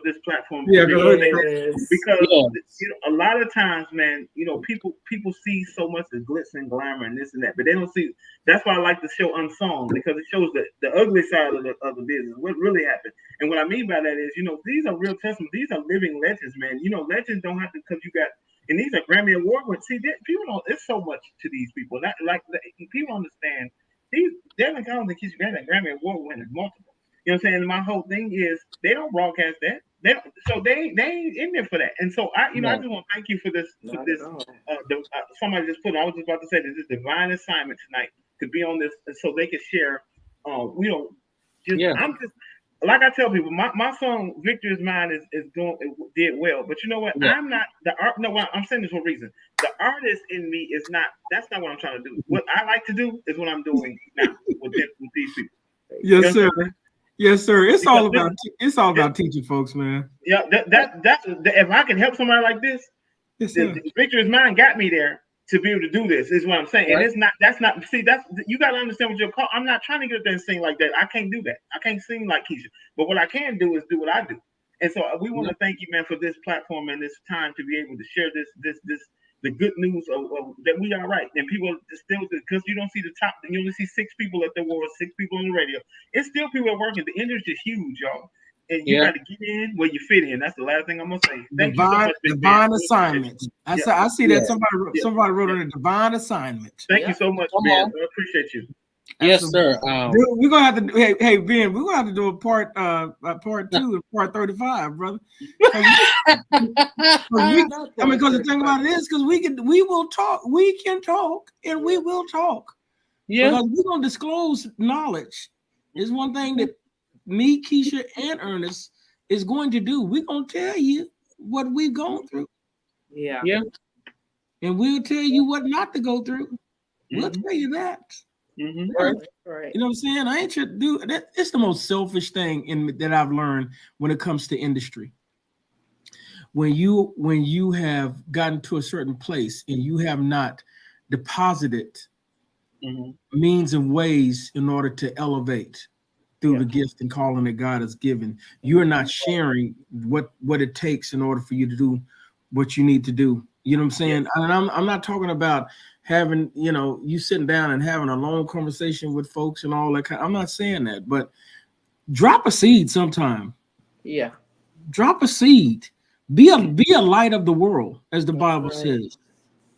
this platform. Yeah, because you know, a lot of times, man, you know, people see so much of glitz and glamour and this and that, but they don't see. That's why I like the show Unsung, because it shows the ugly side of the business, what really happened. And what I mean by that is, you know, these are real testimonies. These are living legends, man. You know, legends don't have to, because you got. And these are Grammy Award winners. See, people don't. It's so much to these people. Not like people understand. These Dalon Collins and Kisha Grammy Award winners, multiple. You know what I'm saying? My whole thing is they don't broadcast that. They ain't in there for that. And so I just want to thank you for this. Somebody just put. I was just about to say this is divine assignment tonight to be on this, so they can share. I'm just like I tell people, my song "Victory Is Mine" did well. But you know what? Yeah. I'm not the art. No, I'm saying this for a reason. The artist in me is not. That's not what I'm trying to do. What I like to do is what I'm doing now with these people. Yes, sir. Yes, sir. It's all about teaching folks, man. Yeah, that's if I can help somebody like this, the Victory Is Mine got me there to be able to do this. Is what I'm saying. Right. And that's not. See, you got to understand what you're called. I'm not trying to get up there and sing like that. I can't do that. I can't sing like Kisha. But what I can do is do what I do. And so we want to thank you, man, for this platform and this time to be able to share the good news of that we are right. And people still, because you don't see the top, you only see 6 people at the award, 6 people on the radio. It's still people are working. The industry is huge, y'all. And you got to get in where you fit in. That's the last thing I'm gonna say. Thank you so much, divine assignment. I see that somebody wrote on a divine assignment. Thank you so much, Ben. I appreciate you. Yes, sir. Dude, we're gonna have to. Hey, Ben, we're gonna have to do a part 2 and part 35, brother. Because the thing about it is, because we will talk. We can talk, and we will talk. Yeah, because we're gonna disclose knowledge. It's one thing that me, Kisha, and Ernest is going to do. We're gonna tell you what we've gone through. Yeah. And we'll tell you what not to go through. We'll tell you that. Mm-hmm. Right. You know what I'm saying? I ain't sure to do that. It's the most selfish thing that I've learned when it comes to industry. When you have gotten to a certain place and you have not deposited means and ways in order to elevate through the gift and calling that God has given, you're not sharing what it takes in order for you to do what you need to do. You know what I'm saying? And I'm not talking about having, you sitting down and having a long conversation with folks and all that kind. I'm not saying that, but drop a seed sometime. Yeah. Drop a seed. Be a light of the world, as the Bible says.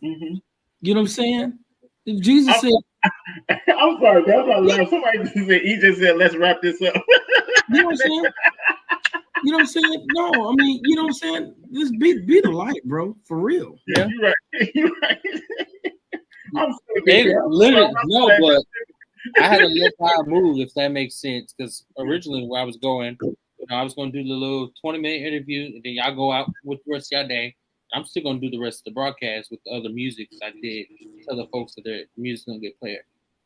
Mm-hmm. You know what I'm saying? If Jesus said, I'm sorry, bro. Somebody just said, let's wrap this up. You know what I'm saying? You know what I'm saying? No, I mean, you know what I'm saying? Just be the light, bro. For real. Yeah, you're right. You're right. No, but I had to let God move, if that makes sense. Because originally, where I was going, I was going to do the little 20-minute interview, and then y'all go out with the rest of your day. I'm still going to do the rest of the broadcast with the other music I did. Tell the folks that their music's going to get played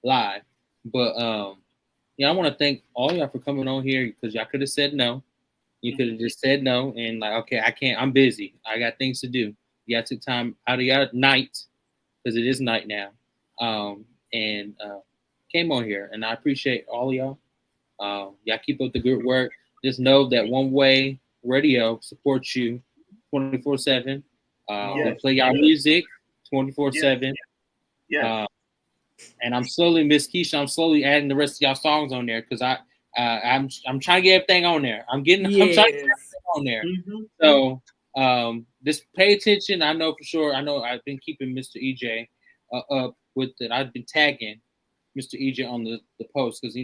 live. But I want to thank all y'all for coming on here, because y'all could have said no. You could have just said no and like, okay, I can't. I'm busy. I got things to do. Y'all took time out of your night, because it is night now, and came on here. And I appreciate all of y'all. Y'all keep up the good work. Just know that One Way Radio supports you 24/7. We play y'all music 24/7. Yeah. And I'm slowly, Miss Kisha, I'm slowly adding the rest of y'all songs on there, because I'm trying to get everything on there. I'm trying to get everything on there. Mm-hmm. So just pay attention. I know for sure. I know I've been keeping Mr. EJ up with it. I've been tagging Mr. EJ on the post, because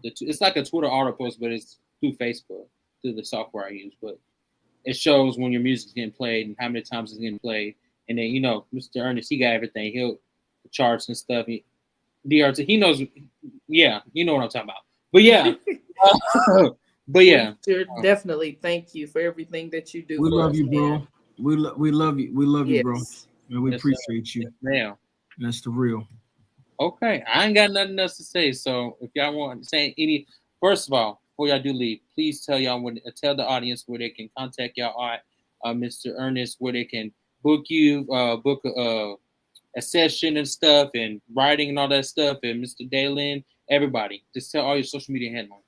it's like a Twitter auto post, but it's through Facebook, through the software I use. But it shows when your music's getting played and how many times it's getting played. And then Mr. Ernest, he got everything. The charts and stuff. DRT, he knows. Yeah, you know what I'm talking about. But yeah, definitely thank you for everything that you do. We love you, bro. We love you. We love you, bro. And we appreciate you. Yeah, that's the real. Okay, I ain't got nothing else to say. So if y'all want to say first of all, before y'all do leave, please tell the audience where they can contact y'all at, Mr. Ernest, where they can book you, book a session and stuff, and writing and all that stuff, and Mr. Dalon. Everybody, just tell all your social media handles.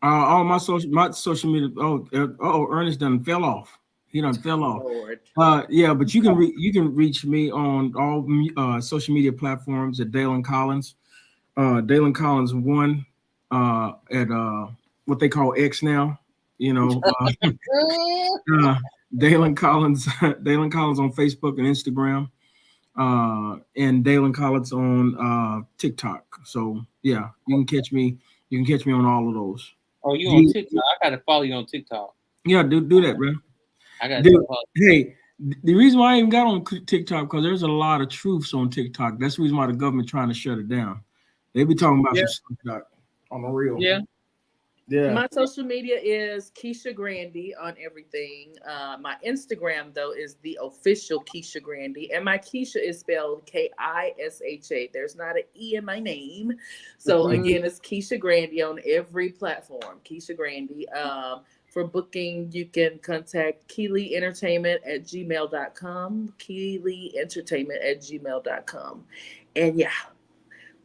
All my social media. Ernest done fell off. He done fell off. Lord. Yeah, but you can reach me on all social media platforms at Dalon Collins. Dalon Collins 1 at what they call X now. Dalon Collins. Dalon Collins on Facebook and Instagram. And Dalon Collins on TikTok. So yeah, you can catch me on all of those. Oh, you on TikTok? I gotta follow you on TikTok. Yeah, do that, bro. I got to follow. Hey, the reason why I even got on TikTok, because there's a lot of truths on TikTok. That's the reason why the government trying to shut it down. They be talking about some stuff on the real. Yeah. Yeah. My social media is Kisha Grandy on everything. My Instagram though is the official Kisha Grandy, and my Kisha is spelled Kisha. There's not an E in my name, so again, it's Kisha Grandy on every platform. Kisha Grandy. For booking, you can contact KeelyEntertainment@gmail.com. KeelyEntertainment@gmail.com, and yeah,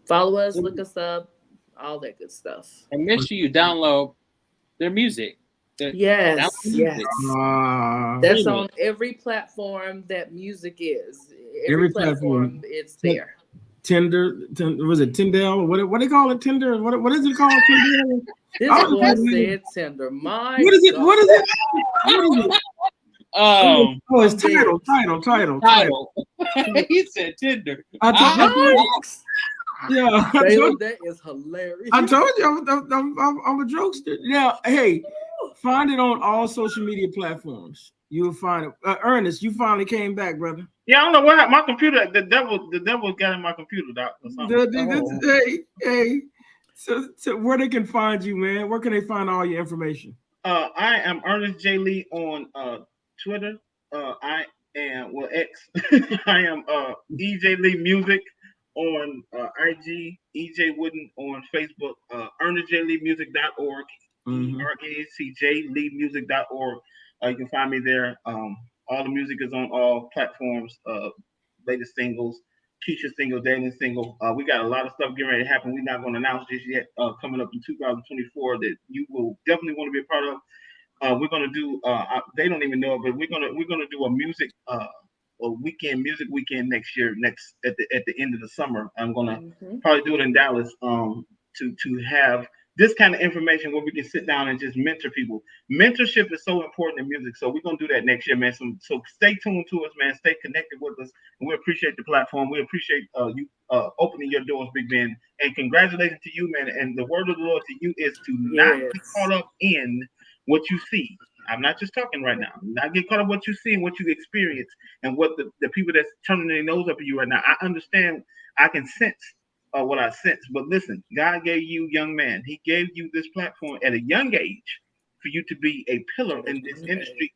follow us, look us up, all that good stuff. And make sure you download their music. Yes. That's on every platform that music is. Every platform, it's there. Tinder, was it Tyndale? What they call it? Tinder? What is it called? Tinder? This boy said Tinder. My What is it? God. What is it? Oh, it's title. He said Tinder. Yeah, that is hilarious. I told you I'm a jokester. Now, hey, find it on all social media platforms. You'll find it. Ernest, you finally came back, brother. Yeah, I don't know what happened. My computer, the devil got in my computer, doc. Or something. Hey. So where they can find you, man? Where can they find all your information? I am Ernest J. Lee on Twitter. I am X. I am EJ Lee Music on IG, EJ Wooden on Facebook, ErnestJLeeMusic.org, ErnestJLeeMusic.org. You can find me there. All the music is on all platforms. Latest singles, Kisha single, Dalon single. We got a lot of stuff getting ready to happen. We're not going to announce this yet. Coming up in 2024 that you will definitely want to be a part of. We're going to do. They don't even know it, but we're going to do a music. Music weekend next year. At the end of the summer, I'm gonna probably do it in Dallas. To have this kind of information where we can sit down and just mentor people. Mentorship is so important in music, so we're gonna do that next year, man. So stay tuned to us, man. Stay connected with us, and we appreciate the platform. We appreciate you opening your doors, Big Ben, and congratulations to you, man. And the word of the Lord to you is to not be caught up in what you see. I'm not just talking right now. Not get caught up what you see and what you experience and what the people that's turning their nose up at you right now. I understand. I can sense what I sense. But listen, God gave you, young man. He gave you this platform at a young age for you to be a pillar in this industry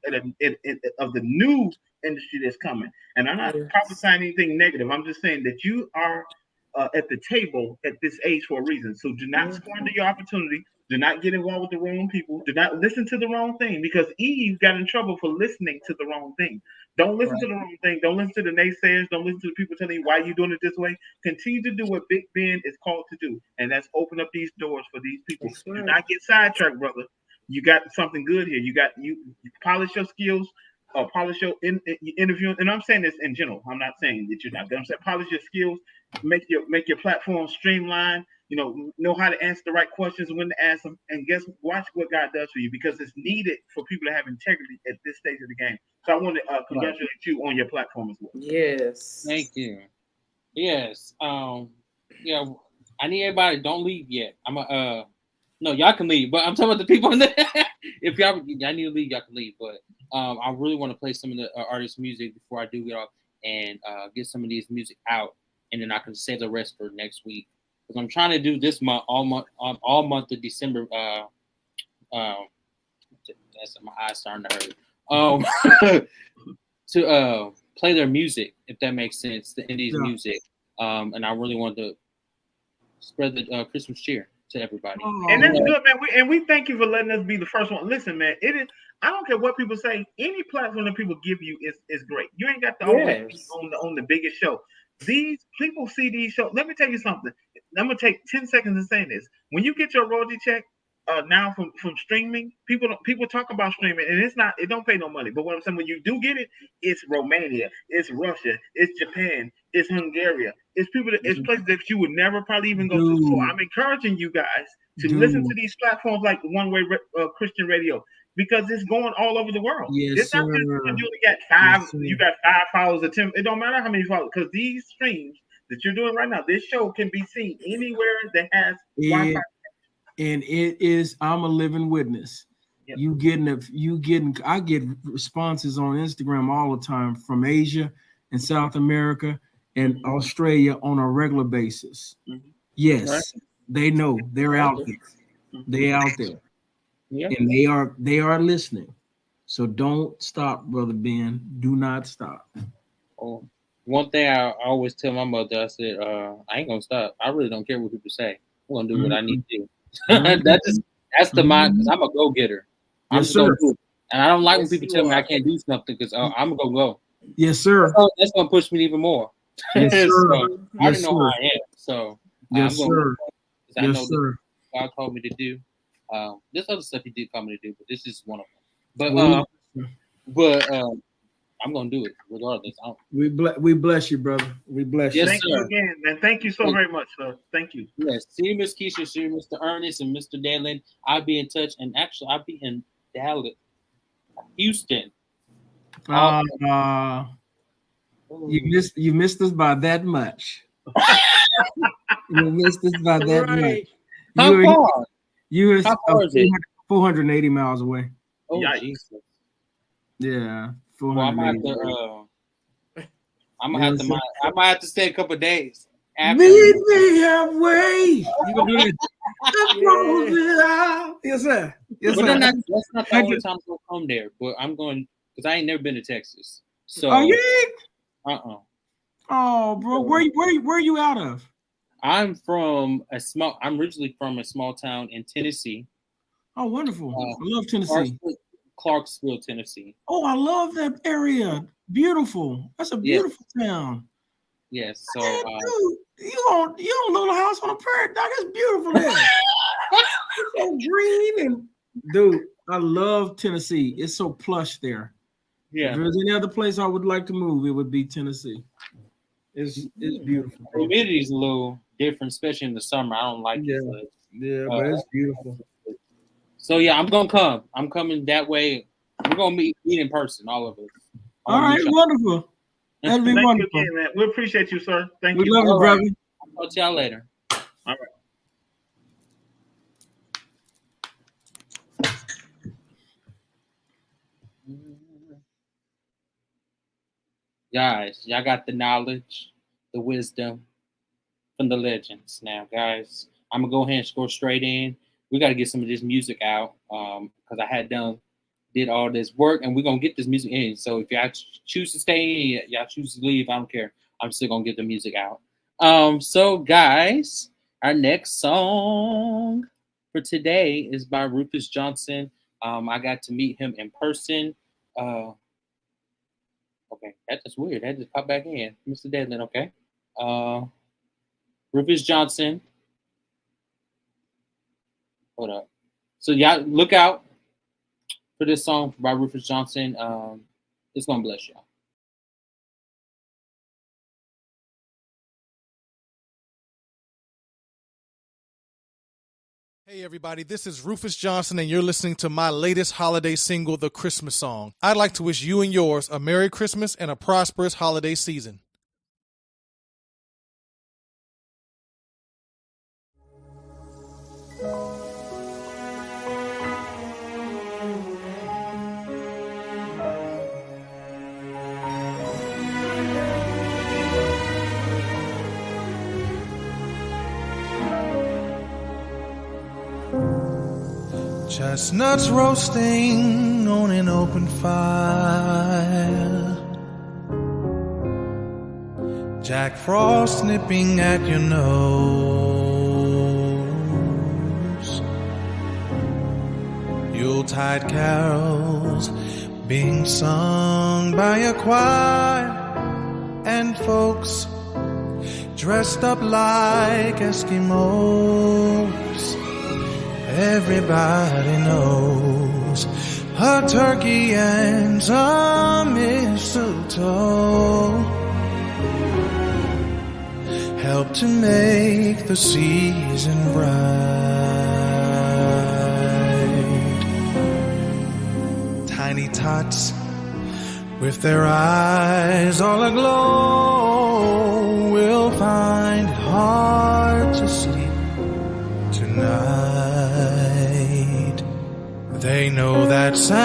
of the new industry that's coming. And I'm not prophesying anything negative. I'm just saying that you are at the table at this age for a reason. So do not squander your opportunity. Do not get involved with the wrong people. Do not listen to the wrong thing, because Eve got in trouble for listening to the wrong thing. Don't listen to the wrong thing. Don't listen to the naysayers. Don't listen to the people telling you why you're doing it this way. Continue to do what Big Ben is called to do, and that's open up these doors for these people. Do not get sidetracked, brother. You got something good here. You polish your skills, polish your interview. And I'm saying this in general. I'm not saying that you're not. I'm saying polish your skills, make your platform streamlined. Know how to answer the right questions and when to ask them, and watch what God does for you, because it's needed for people to have integrity at this stage of the game. So I want to congratulate you on your platform as well. Yes. Thank you. Yes. Yeah. I need everybody. Don't leave yet. No, y'all can leave, but I'm talking about the people in there. If y'all need to leave, y'all can leave. But I really want to play some of the artists' music before I do get off and get some of these music out, and then I can save the rest for next week. I'm trying to do this month, all month of December. That's my eyes starting to hurt. To play their music, if that makes sense, the indies music. And I really want to spread the Christmas cheer to everybody. And that's good, man. We thank you for letting us be the first one. Listen, man, it is. I don't care what people say. Any platform that people give you is great. You ain't got to always be on the biggest show. These people see these shows. Let me tell you something. I'm gonna take 10 seconds to say this. When you get your royalty check now from streaming, people talk about streaming, and it don't pay no money. But what I'm saying, when you do get it, it's Romania, it's Russia, it's Japan, it's Hungary, it's places that you would never probably even go to. So I'm encouraging you guys to listen to these platforms like One Way Christian Radio, because it's going all over the world. It's not just you only got five. You got 5 followers or 10. It don't matter how many followers, because these streams that you're doing right now, this show can be seen anywhere that has Wi-Fi. And it is. I'm a living witness. Yep. I get responses on Instagram all the time from Asia and South America and Australia on a regular basis. Yes, they know they're out there. They're out there. Yeah. And they are listening. So don't stop, Brother Ben. Do not stop. Oh, one thing I always tell my mother, I said, I ain't gonna stop. I really don't care what people say. I'm gonna do what I need to do. That's the mind, because I'm a go getter. I'm just gonna do it. And I don't like when people tell me I can't do something, because I'm gonna go. Yes, sir. That's gonna push me even more. Yes, sir. So, I Yes, already know how I am. So yes, I'm gonna sir. I Yes, know sir. what God called me to do. There's other stuff He did call me to do, but this is one of them. But I'm gonna do it regardless. We bless you, brother. We bless you. Thank you again, and thank you so very much, sir. Thank you. Yes, see you, Miss Kisha, see you, Mr. Ernest, and Mr. Dalon. I'll be in touch, and actually, I'll be in Dallas, Houston. You missed us by that much. You missed us by that much. How far? You How far is it? 480 miles away. Oh, Yikes. Jesus. Yeah, Well, I might have to stay a couple of days. Meet me halfway. You gonna do that? Yes, sir. Yes, sir. That's not the only time I'm gonna come there. But I'm going because I ain't never been to Texas. So Oh, bro, where you out of? I'm originally from a small town in Tennessee. Oh, wonderful! I love Tennessee. Clarksville, Tennessee. Oh, I love that area. Beautiful. That's a beautiful town. Yes. So dude, you don't live in a house on a prairie, dog. It's beautiful there. It's so green and dude, I love Tennessee. It's so plush there. Yeah. If there's any other place I would like to move, it would be Tennessee. It's beautiful. The humidity is a little different, especially in the summer. I don't like it. But it's beautiful. So yeah, I'm gonna come. I'm coming that way. We're gonna meet in person, all of us. All right, wonderful. That'd be wonderful. You again, man. We appreciate you, sir. Thank you. We love you, brother. I'll talk to y'all later. All right. Guys, y'all got the knowledge, the wisdom from the legends. Now, guys, I'm gonna go ahead and go straight in. We got to get some of this music out because I did all this work, and we're gonna get this music in. So if y'all choose to stay in, y'all choose to leave, I don't care. I'm still gonna get the music out. So guys, our next song for today is by Rufus Johnson. I got to meet him in person. Okay, that's weird. That just popped back in, Mr. Dalon. Okay, Rufus Johnson. Hold up. So y'all look out for this song by Rufus Johnson. It's gonna bless y'all. Hey everybody, this is Rufus Johnson and you're listening to my latest holiday single, The Christmas Song. I'd like to wish you and yours a Merry Christmas and a prosperous holiday season. Chestnuts roasting on an open fire, Jack Frost nipping at your nose, Yuletide carols being sung by a choir, and folks dressed up like Eskimos. Everybody knows a turkey and some mistletoe help to make the season bright. Tiny tots with their eyes all aglow will find it hard to sleep tonight. They know that Santa's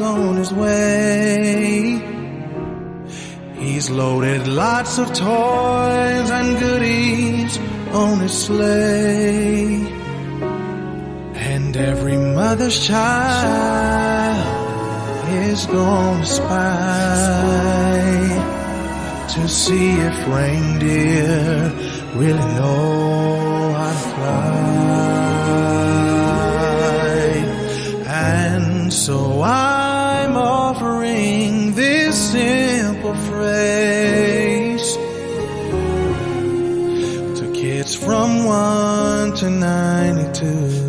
on his way. He's loaded lots of toys and goodies on his sleigh. And every mother's child is gonna spy to see if reindeer really know how to fly. And so I'm offering this simple phrase to kids from 1 to 92.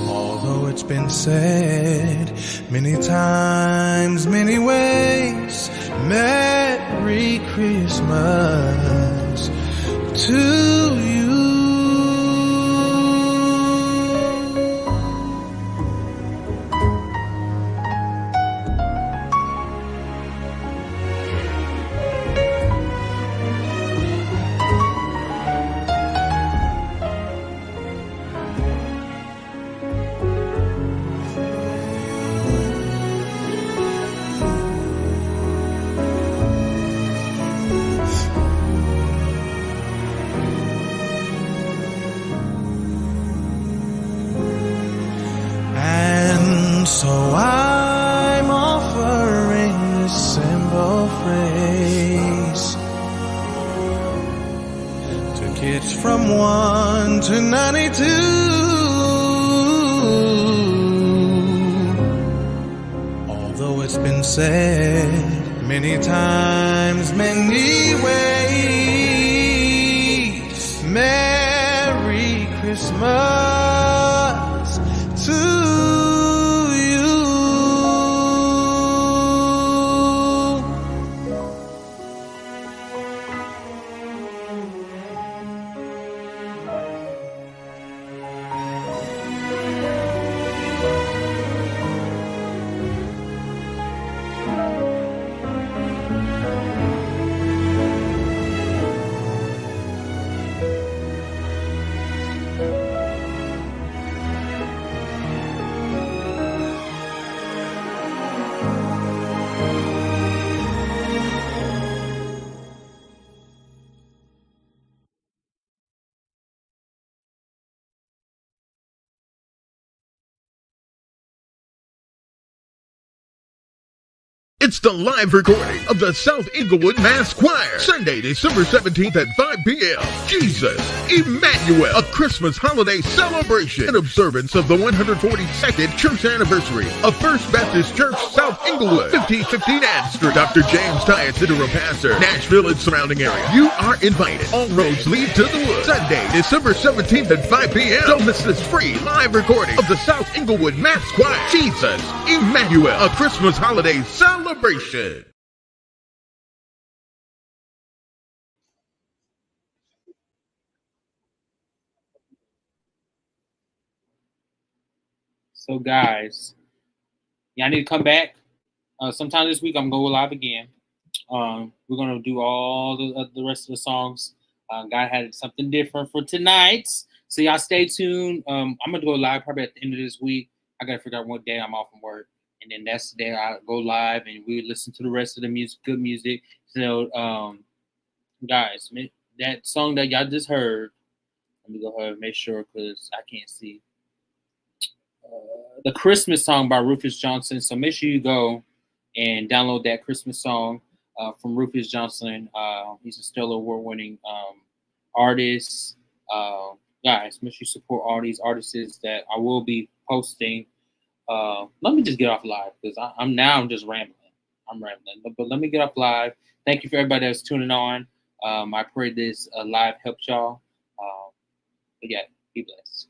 Although it's been said many times, many ways, Merry Christmas to you. So I'm offering this simple phrase to kids from 1 to 92. Although it's been said many times, many ways, Merry Christmas to It's the live recording of the South Inglewood Mass Choir, Sunday, December 17th at 5 p.m. Jesus, Emmanuel, a Christmas holiday celebration in observance of the 142nd church anniversary of First Baptist Church, South Inglewood, 1515 Ann Street. Dr. James Tyus, interim pastor, Nashville and surrounding area. You are invited. All roads lead to the woods. Sunday, December 17th at 5 p.m. Don't miss this free live recording of the South Inglewood Mass Choir, Jesus, Emmanuel, a Christmas holiday celebration. So guys, y'all need to come back. Sometime this week I'm gonna go live again. We're gonna do all the rest of the songs. God had something different for tonight, so y'all stay tuned. I'm gonna go live probably at the end of this week. I gotta figure out what day I'm off from work, and then that's the day I go live, and we listen to the rest of the music, good music. So, guys, that song that y'all just heard, let me go ahead and make sure because I can't see. The Christmas song by Rufus Johnson. So make sure you go and download that Christmas song from Rufus Johnson. He's a stellar award-winning artist. Guys, make sure you support all these artists that I will be posting. Let me just get off live because I'm just rambling. I'm rambling, but let me get off live. Thank you for everybody that's tuning on. I pray this live helped y'all. But yeah, be blessed.